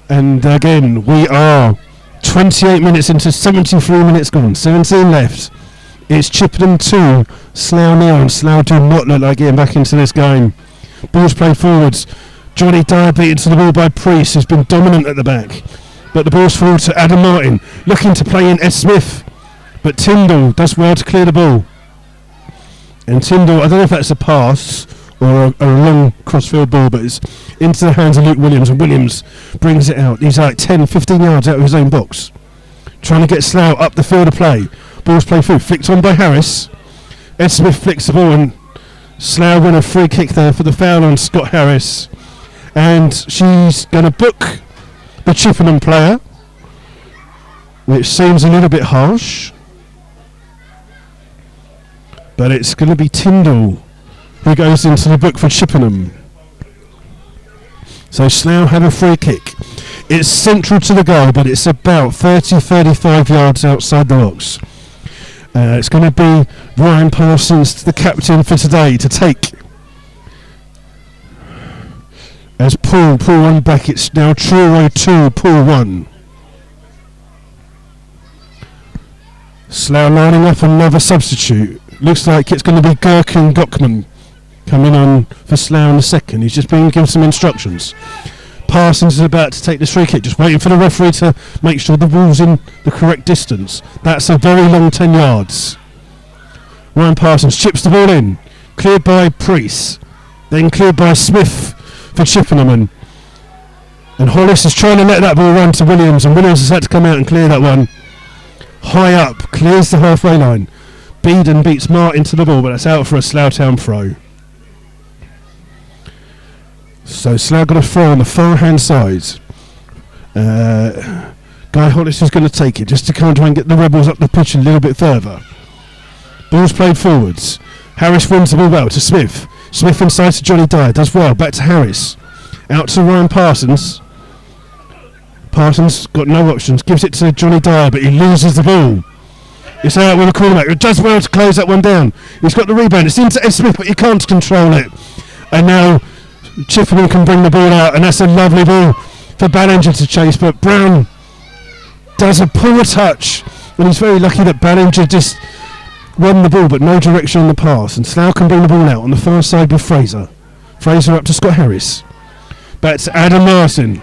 And again, we are 28 minutes into 73 minutes gone, 17 left. It's Chippenham 2, Slough 0, and Slough do not look like getting back into this game. Ball's played forwards. Johnny Dyer beaten to the ball by Priest, who's been dominant at the back. But the ball's forward to Adam Martin, looking to play in Ed Smith. But Tyndall does well to clear the ball. And Tyndall, I don't know if that's a pass or a long crossfield ball, but it's into the hands of Luke Williams, and Williams brings it out. He's like 10, 15 yards out of his own box. Trying to get Slough up the field of play. Ball's played through, flicked on by Harris. Ed Smith flicks the ball, and Slough win a free kick there for the foul on Scott Harris. And she's going to book the Chippenham player, which seems a little bit harsh. But it's going to be Tyndall who goes into the book for Chippenham. So Slough have a free kick. It's central to the goal, but it's about 30-35 yards outside the box. It's going to be Ryan Parsons, the captain for today, to take. As Paul one back, it's now Truro 2, Paul 1. Slough lining up another substitute. Looks like it's going to be Gherkin Gockman coming on for Slough in the second. He's just been given some instructions. Parsons is about to take this free kick, just waiting for the referee to make sure the ball's in the correct distance. That's a very long 10 yards. Ryan Parsons chips the ball in, cleared by Priest, then cleared by Smith for Chippenham. And Hollis is trying to let that ball run to Williams, and Williams has had to come out and clear that one. High up, clears the halfway line. Beeden beats Martin to the ball, but that's out for a Slough Town throw. So Slough got a throw on the far hand side. Guy Hollis is going to take it just to kind of try and get the Rebels up the pitch a little bit further. Ball's played forwards. Harris wins the ball well to Smith. Smith inside to Johnny Dyer, does well, back to Harris. Out to Ryan Parsons. Parsons got no options, gives it to Johnny Dyer, but he loses the ball. It's out with a cornerback. It does well to close that one down. He's got the rebound. It's into Ed Smith, but he can't control it. And now Chippenham can bring the ball out, and that's a lovely ball for Ballinger to chase. But Brown does a poor touch, and he's very lucky that Ballinger just won the ball, but no direction on the pass. And Slough can bring the ball out on the far side with Fraser. Fraser up to Scott Harris. Back to Adam Martin.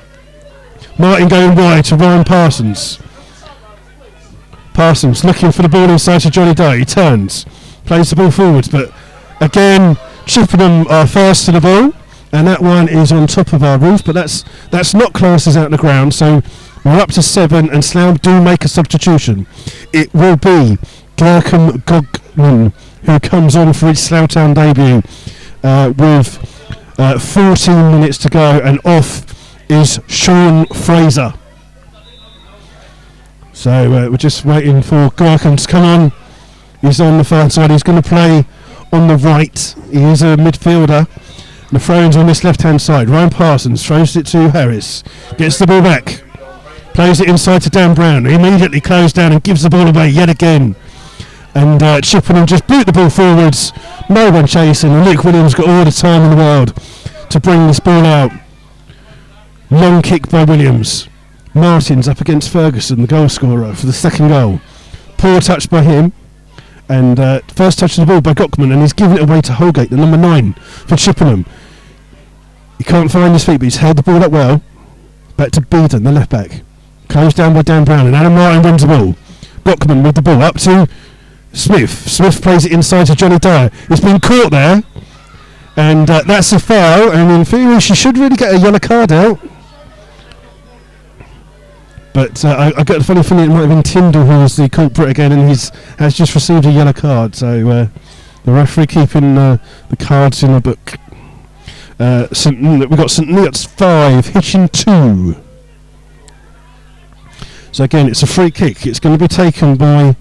Martin going wide to Ryan Parsons. Parsons looking for the ball inside to Johnny Dyer. He turns, plays the ball forwards, but again Chippenham are fast to the ball, and that one is on top of our roof, but that's not classes out the ground. So we're up to 7, and Slough do make a substitution. It will be Gherkin Goggman who comes on for his Slough Town debut with 14 minutes to go, and off is Sean Fraser. So we're just waiting for Gherkin to come on. He's on the far side. He's going to play on the right. He is a midfielder. And the throw-in's on this left-hand side. Ryan Parsons throws it to Harris. Gets the ball back. Plays it inside to Dan Brown. He immediately closed down and gives the ball away yet again. And Chippenham just boot the ball forwards. No one chasing. And Luke Williams got all the time in the world to bring this ball out. Long kick by Williams. Martin's up against Ferguson, the goal scorer, for the second goal. Poor touch by him. And first touch of the ball by Gockman, and he's given it away to Holgate, the number 9 for Chippenham. He can't find his feet, but he's held the ball up well. Back to Beeden, the left back. Closed down by Dan Brown, and Adam Martin wins the ball. Gockman with the ball up to Smith. Smith plays it inside to Johnny Dyer. It's been caught there, And that's a foul, and in theory she should really get a yellow card out. But I got the funny feeling it might have been Tyndall who was the culprit again, and has just received a yellow card. So the referee keeping the cards in the book. We've got St Neots 5, Hitchin 2. So again, it's a free kick. It's going to be taken by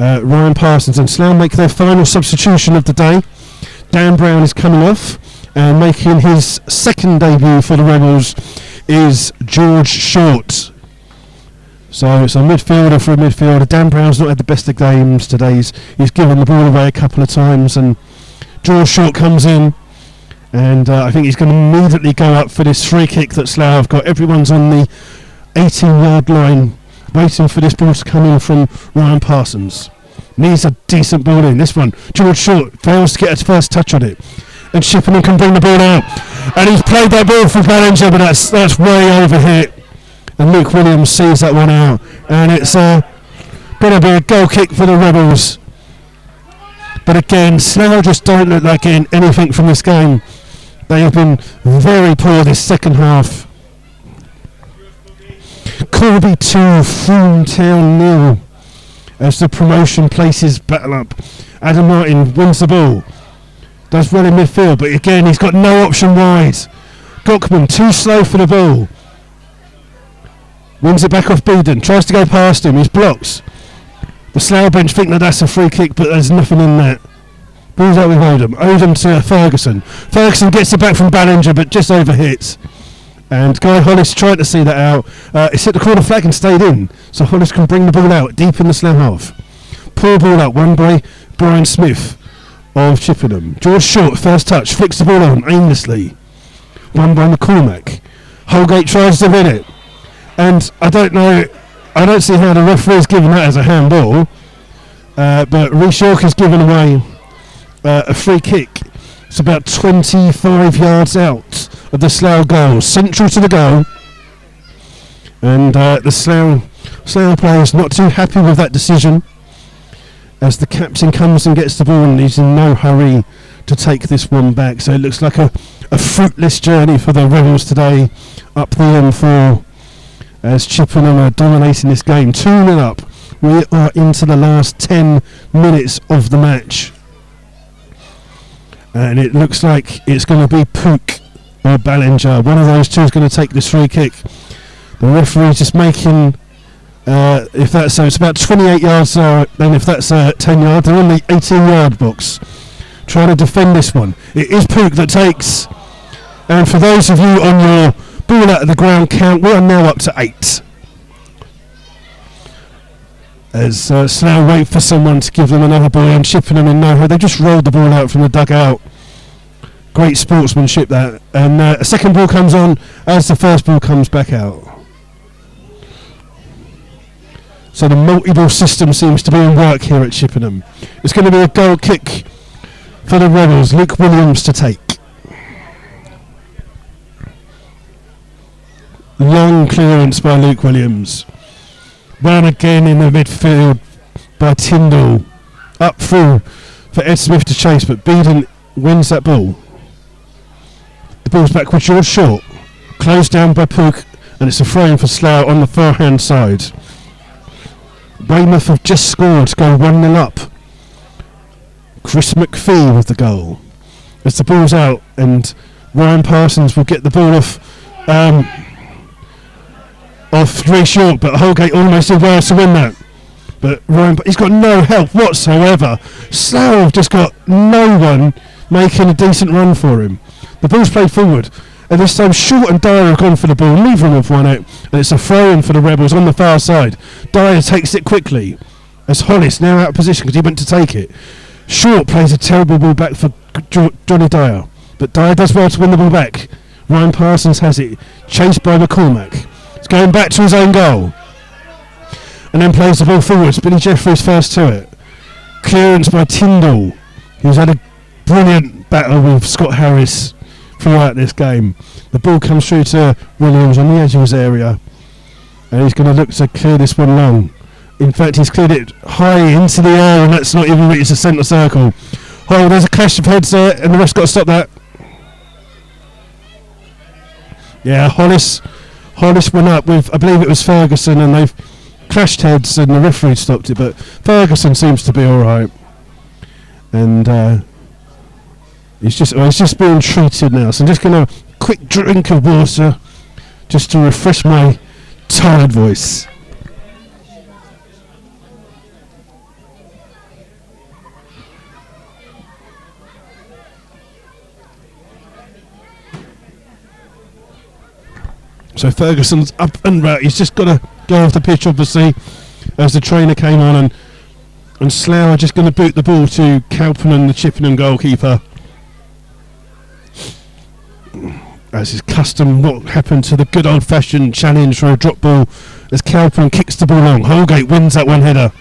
Ryan Parsons, and Slough make their final substitution of the day. Dan Brown is coming off, and making his second debut for the Rebels is George Short. So it's a midfielder for a midfielder. Dan Brown's not had the best of games today. He's given the ball away a couple of times, and George Short comes in, and I think he's going to immediately go up for this free kick that Slough have got. Everyone's on the 18-yard line waiting for this ball to come in from Ryan Parsons. Needs a decent ball in. This one, George Short fails to get his first touch on it, and Chippenham can bring the ball out, and he's played that ball for Ballinger, but that's way over hit, and Luke Williams sees that one out, and it's going to be a goal kick for the Rebels. But again, Slough just don't look like getting anything from this game. They have been very poor this second half. Corby 2, Town 0. As the promotion places battle up, Adam Martin wins the ball, does well in midfield, but again he's got no option wide. Gockman too slow for the ball, wins it back off Beeden, tries to go past him, he's blocked. The Slough bench think that that's a free kick, but there's nothing in that. Ball's out with Odom to Ferguson. Ferguson gets it back from Ballinger, but just over hits. And Guy Hollis tried to see that out. It's hit the corner flag and stayed in, so Hollis can bring the ball out deep in the Slough half. Poor ball out, won by Brian Smith of Chippenham. George Short, first touch, flicks the ball on aimlessly. Won by McCormack. Holgate tries to win it, and I don't see how the referee's given that as a handball, but Rhys York has given away a free kick. It's about 25 yards out of the Slough goal, central to the goal, and the Slough players not too happy with that decision, as the captain comes and gets the ball, and he's in no hurry to take this one back. So it looks like a fruitless journey for the Rebels today up the M4, as Chippenham are dominating this game 2-0 up. We are into the last 10 minutes of the match, and it looks like it's going to be Pook or Ballinger. One of those two is going to take this free kick. The referee just making, if that's so, it's about 28 yards, then if that's 10 yards, they're on the 18-yard box, trying to defend this one. It is Pook that takes, and for those of you on your ball out of the ground count, we are now up to 8. As Slough wait for someone to give them another ball, and Chippenham in no hurry. They just rolled the ball out from the dugout. Great sportsmanship that. And a second ball comes on as the first ball comes back out. So the multi-ball system seems to be in work here at Chippenham. It's going to be a goal kick for the Rebels. Luke Williams to take. Long clearance by Luke Williams. Run again in the midfield by Tyndall. Up through for Ed Smith to chase, but Beeden wins that ball. The ball's back with George Short. Closed down by Pook, and it's a throw-in for Slough on the far-hand side. Weymouth have just scored to go 1-0 up. Chris McPhee with the goal. As the ball's out, and Ryan Parsons will get the ball off Rhys York, but Holgate almost did well to win that. But Ryan, he's got no help whatsoever. Slough have just got no one making a decent run for him. The ball's played forward, and this time Short and Dyer have gone for the ball. Neither of them have won it, and it's a throw-in for the Rebels on the far side. Dyer takes it quickly, as Hollis now out of position because he went to take it. Short plays a terrible ball back for Johnny Dyer, but Dyer does well to win the ball back. Ryan Parsons has it, chased by McCormack. It's going back to his own goal, and then plays the ball forwards. Billy Jeffries first to it. Clearance by Tyndall, who's had a brilliant battle with Scott Harris throughout this game. The ball comes through to Williams on the edge of his area, and he's going to look to clear this one long. In fact, he's cleared it high into the air, and that's not even reached the centre circle. Oh, there's a clash of heads there, and the ref's got to stop that. Yeah, Hollis went up with, I believe it was Ferguson, and they've clashed heads, and the referee stopped it. But Ferguson seems to be all right, and he's just being treated now. So I'm just going to quick drink of water, just to refresh my tired voice. So Ferguson's up and right. He's just got to go off the pitch, obviously, as the trainer came on, and Slough are just going to boot the ball to Chippenham, the Chippenham goalkeeper. As is custom, what happened to the good old-fashioned challenge for a drop ball as Chippenham kicks the ball long. Holgate wins that one header.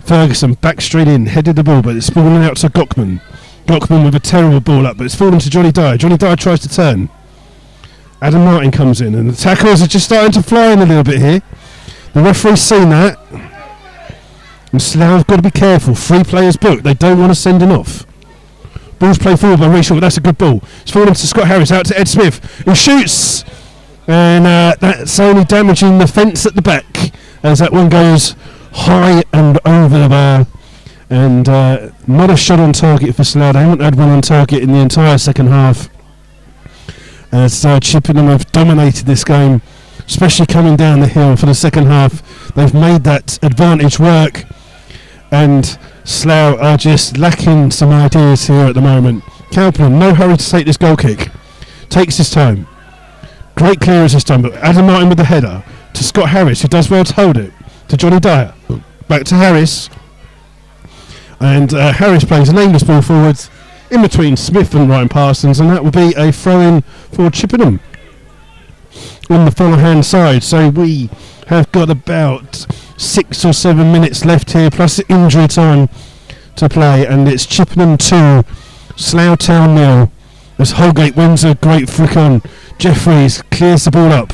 Ferguson back straight in, headed the ball, but it's falling out to Gockman. Gockman with a terrible ball up, but it's fallen to Johnny Dyer. Johnny Dyer tries to turn. Adam Martin comes in, and the tackles are just starting to fly in a little bit here. The referee's seen that, and Slough's got to be careful. 3 players booked. They don't want to send him off. Ball's played forward by Rachel, but that's a good ball. It's fallen to Scott Harris, out to Ed Smith, who shoots, and that's only damaging the fence at the back as that one goes high and over the bar. And not a shot on target for Slough. They haven't had one on target in the entire second half, as Chippenham have dominated this game, especially coming down the hill for the second half. They've made that advantage work, and Slough are just lacking some ideas here at the moment. Chippenham, no hurry to take this goal kick. Takes his time. Great clearance this time, but Adam Martin with the header to Scott Harris, who does well to hold it, to Johnny Dyer. Back to Harris. And Harris plays an aimless ball forwards in between Smith and Ryan Parsons, and that will be a throw-in for Chippenham on the far-hand side. So we have got about 6 or 7 minutes left here, plus injury time to play, and it's Chippenham 2, Slough Town 0, as Holgate wins a great flick on. Jeffries clears the ball up.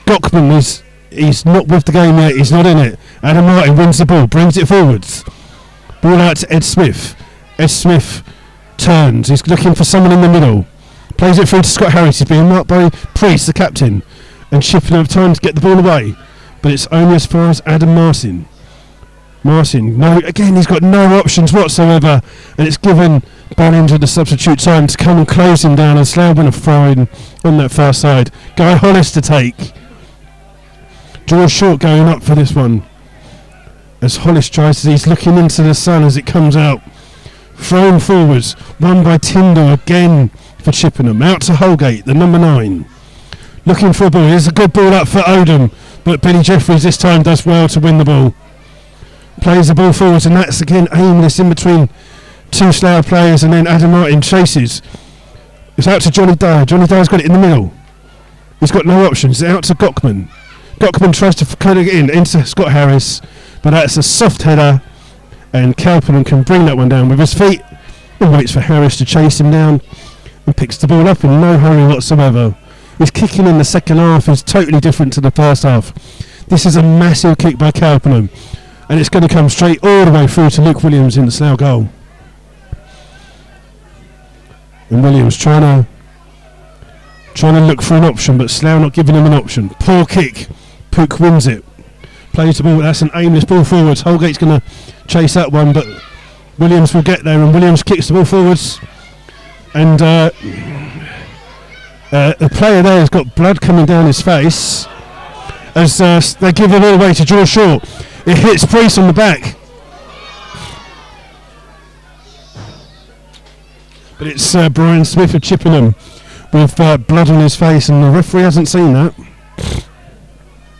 Gockman he's not with the game yet, he's not in it. Adam Martin wins the ball, brings it forwards. Ball out to Ed Smith. Ed Smith turns, he's looking for someone in the middle. Plays it through to Scott Harris, he's being marked by Priest, the captain. And Chippenham have time to get the ball away, but it's only as far as Adam Martin. No, again, he's got no options whatsoever, and it's given Ballinger the substitute time to come and close him down, and Slough a throw-in on that far side. Guy Hollis to take. George Short going up for this one, as Hollis tries to, he's looking into the sun as it comes out. Thrown forwards, won by Tyndall again for Chippenham. Out to Holgate, the number 9. Looking for a ball. Here's a good ball up for Odom, but Billy Jeffries this time does well to win the ball. Plays the ball forwards, and that's again aimless in between 2 Slough players, and then Adam Martin chases. It's out to Johnny Dyer. Johnny Dyer's got it in the middle. He's got no options. It's out to Gockman. Gockman tries to cut it in into Scott Harris, but that's a soft header, and Chippenham can bring that one down with his feet and waits for Harris to chase him down and picks the ball up in no hurry whatsoever. His kicking in the second half is totally different to the first half. This is a massive kick by Chippenham, and it's going to come straight all the way through to Luke Williams in the Slough goal. And Williams trying to look for an option, but Slough not giving him an option. Poor kick. Pook wins it. Plays the ball. That's an aimless ball forwards. Holgate's going to chase that one, but Williams will get there, and Williams kicks the ball forwards. And the player there has got blood coming down his face as they give it all away to George Short. It hits Priest on the back. But it's Brian Smith of Chippenham with blood on his face, and the referee hasn't seen that.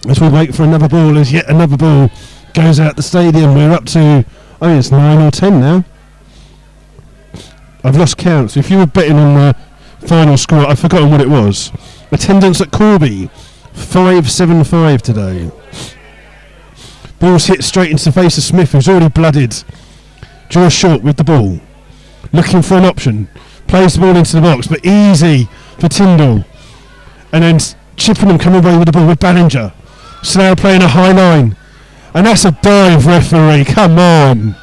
As we wait for another ball, as yet another ball goes out the stadium. We're up to, I think it's 9 or 10 now. I've lost count, so if you were betting on the final score, I've forgotten what it was. Attendance at Corby, 575 today. Ball's hit straight into the face of Smith, who's already blooded. George Short with the ball, looking for an option. Plays the ball into the box, but easy for Tyndall. And then Chippenham come away with the ball with Ballinger. Slough playing a high line. And that's a dive, referee, come on.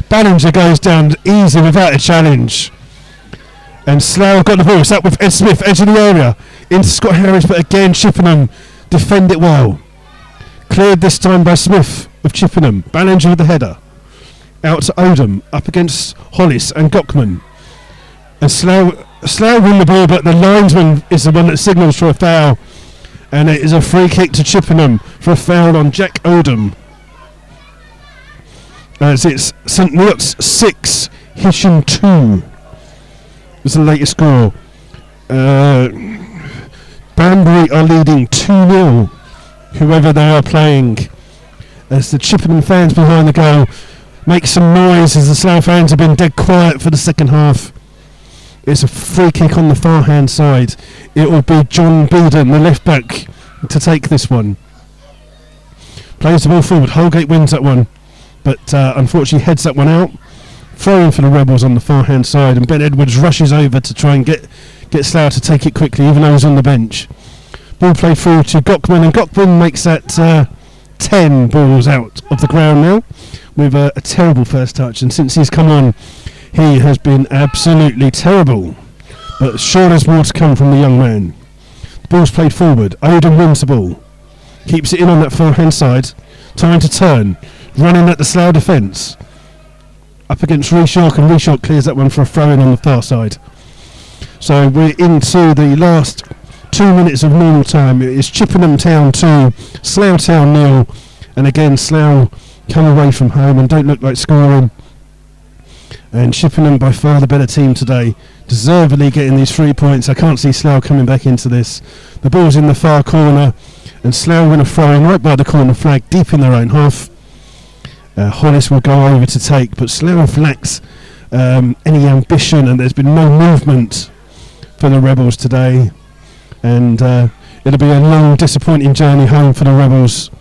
Ballinger goes down easy without a challenge. And Slough got the ball. It's up with Ed Smith, edge of the area. Into Scott Harris, but again Chippenham defend it well. Cleared this time by Smith of Chippenham. Ballinger with the header. Out to Odom, up against Hollis and Gockman. And Slough win the ball, but the linesman is the one that signals for a foul. And it is a free kick to Chippenham for a foul on Jack Odom. As it's St Neots 6, Hisham 2. Is the latest score. Banbury are leading 2-0, whoever they are playing. As the Chippenham fans behind the goal make some noise, as the Slough fans have been dead quiet for the second half. It's a free kick on the far hand side. It will be John Beeden, the left back, to take this one. Plays the ball forward. Holgate wins that one, but unfortunately heads that one out. Throwing for the Rebels on the far hand side, and Ben Edwards rushes over to try and get Slough to take it quickly, even though he's on the bench. Ball play through to Gockman, and Gockman makes that 10 balls out of the ground now with a terrible first touch, and since he's come on he has been absolutely terrible, but sure there's more to come from the young man. The ball's played forward. Odom wins the ball, keeps it in on that far hand side, time to turn, running at the Slough defence. Up against Reshock, and Reshock clears that one for a throw-in on the far side. So we're into the last 2 minutes of normal time. It is Chippenham Town 2, Slough Town 0, and again Slough come away from home and don't look like scoring. And Chippenham, by far the better team today, deservedly getting these 3 points. I can't see Slough coming back into this. The ball's in the far corner, and Slough win a throw-in right by the corner flag, deep in their own half. Hollis will go over to take, but Slough lacks any ambition, and there's been no movement for the Rebels today, and it'll be a long, disappointing journey home for the Rebels.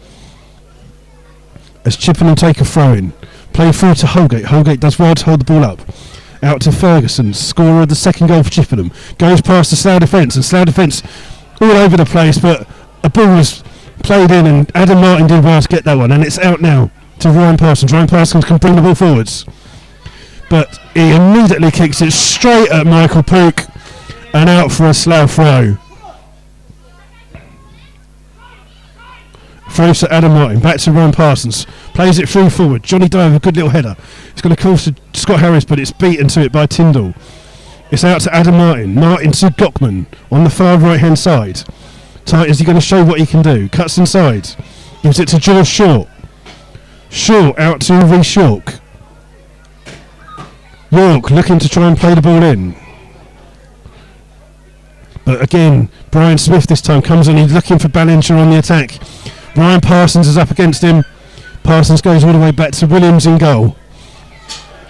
As Chippenham take a throw-in, play through to Holgate. Holgate does well to hold the ball up. Out to Ferguson, scorer of the second goal for Chippenham. Goes past the Slough defence, and Slough defence all over the place, but a ball was played in, and Adam Martin did well to get that one, and it's out now to Ryan Parsons. Ryan Parsons can bring the ball forwards, but he immediately kicks it straight at Michael Pook and out for a Slough throw. Throws to Adam Martin, back to Ryan Parsons, plays it through forward. Johnny Dye with a good little header. It's going to call to Scott Harris, but it's beaten to it by Tyndall. It's out to Adam Martin. Martin to Gockman on the far right hand side. Tight, is he going to show what he can do? Cuts inside, gives it to George Short. Short out to Reece York. York looking to try and play the ball in, but again Brian Smith this time comes on. He's looking for Ballinger on the attack. Ryan Parsons is up against him. Parsons goes all the way back to Williams in goal.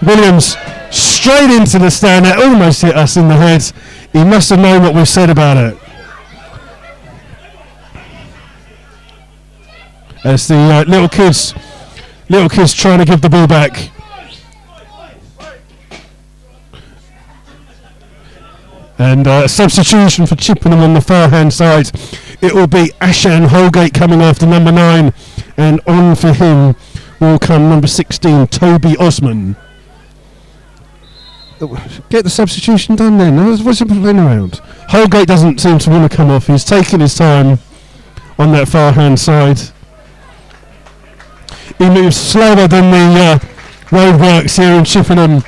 Williams straight into the stand. That almost hit us in the head. He must have known what we've said about it. As the little kids trying to give the ball back. And substitution for Chippenham on the far hand side. It will be Ashan Holgate coming after number 9, and on for him will come number 16, Toby Osman. Get the substitution done then. What's he playing around? Holgate doesn't seem to want to come off. He's taking his time on that far hand side. He moves slower than the roadworks here in Chippenham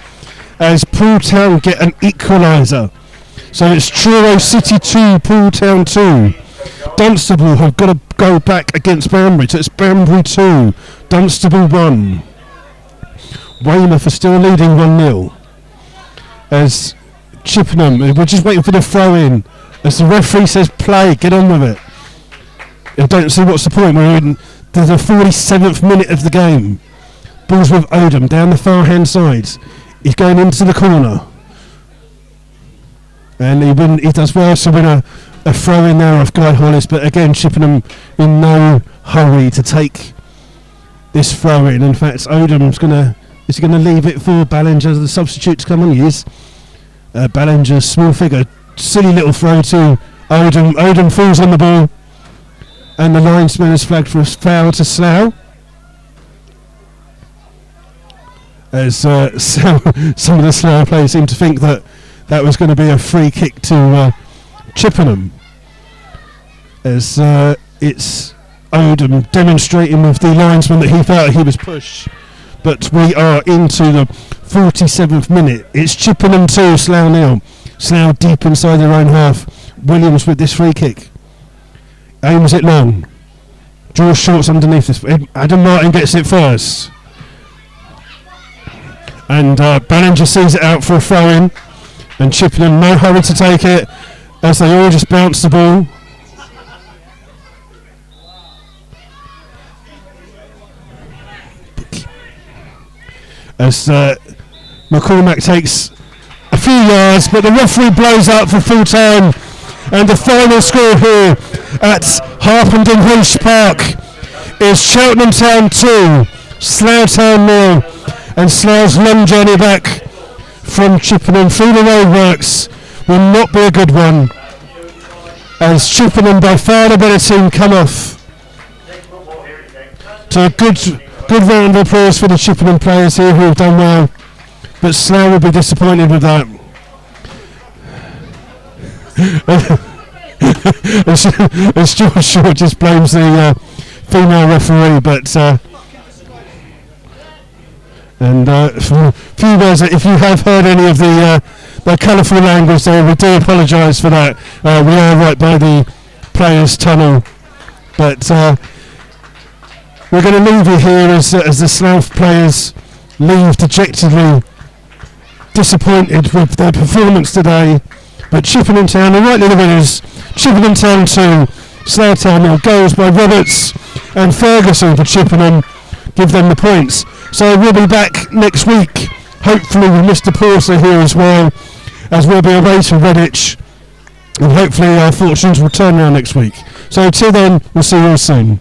as Poole Town get an equaliser. So it's Truro City 2, Poole Town 2. Dunstable have got to go back against Banbury, so it's Banbury 2, Dunstable 1. Weymouth are still leading 1-0. As Chippenham, we're just waiting for the throw in. As the referee says play, get on with it. I don't see what's the point. We're in the 47th minute of the game. Ball's with Odom down the far hand side. He's going into the corner. And he does well to win a throw in there off Guy Hollis, but again Chippenham in no hurry to take this throw in. In fact, Odom's is he going to leave it for Ballinger, the substitute, to come on? He is. Ballinger's small figure, silly little throw to Odom. Odom falls on the ball, and the linesman has flagged for a foul to Slough. as some of the Slough players seem to think that was going to be a free kick to Chippenham, as it's Odom demonstrating with the linesman that he felt he was pushed. But we are into the 47th minute. It's Chippenham 2, Slough 0. Slough deep inside their own half. Williams with this free kick. Aims it long. Draws shorts underneath this. Adam Martin gets it first. And Ballinger sees it out for a throw in. And Chippenham no hurry to take it, as they all just bounce the ball. As McCormack takes a few yards, but the referee blows out for full time, and the final score here at Hardenhuish Park is Cheltenham Town 2, Slough Town 0, and Slough's long journey back from Chippenham through the roadworks will not be a good one, as Chippenham, by far the better team, come off to a good round of applause for the Chippenham players here who have done well, but Slough will be disappointed with that. as George Shaw just blames the female referee, but a few words, if you have heard any of the colourful language there, we do apologise for that. We are right by the players' tunnel, but we're going to leave you here as the Slough players leave dejectedly disappointed with their performance today. But Chippenham Town are rightly the winners. Chippenham Town 2, Slough Town 0. Goals by Roberts and Ferguson for Chippenham give them the points. So we'll be back next week, hopefully with Mr. Porter here as well, as we'll be away to Redditch, and hopefully our fortunes will turn around next week. So till then, we'll see you all soon.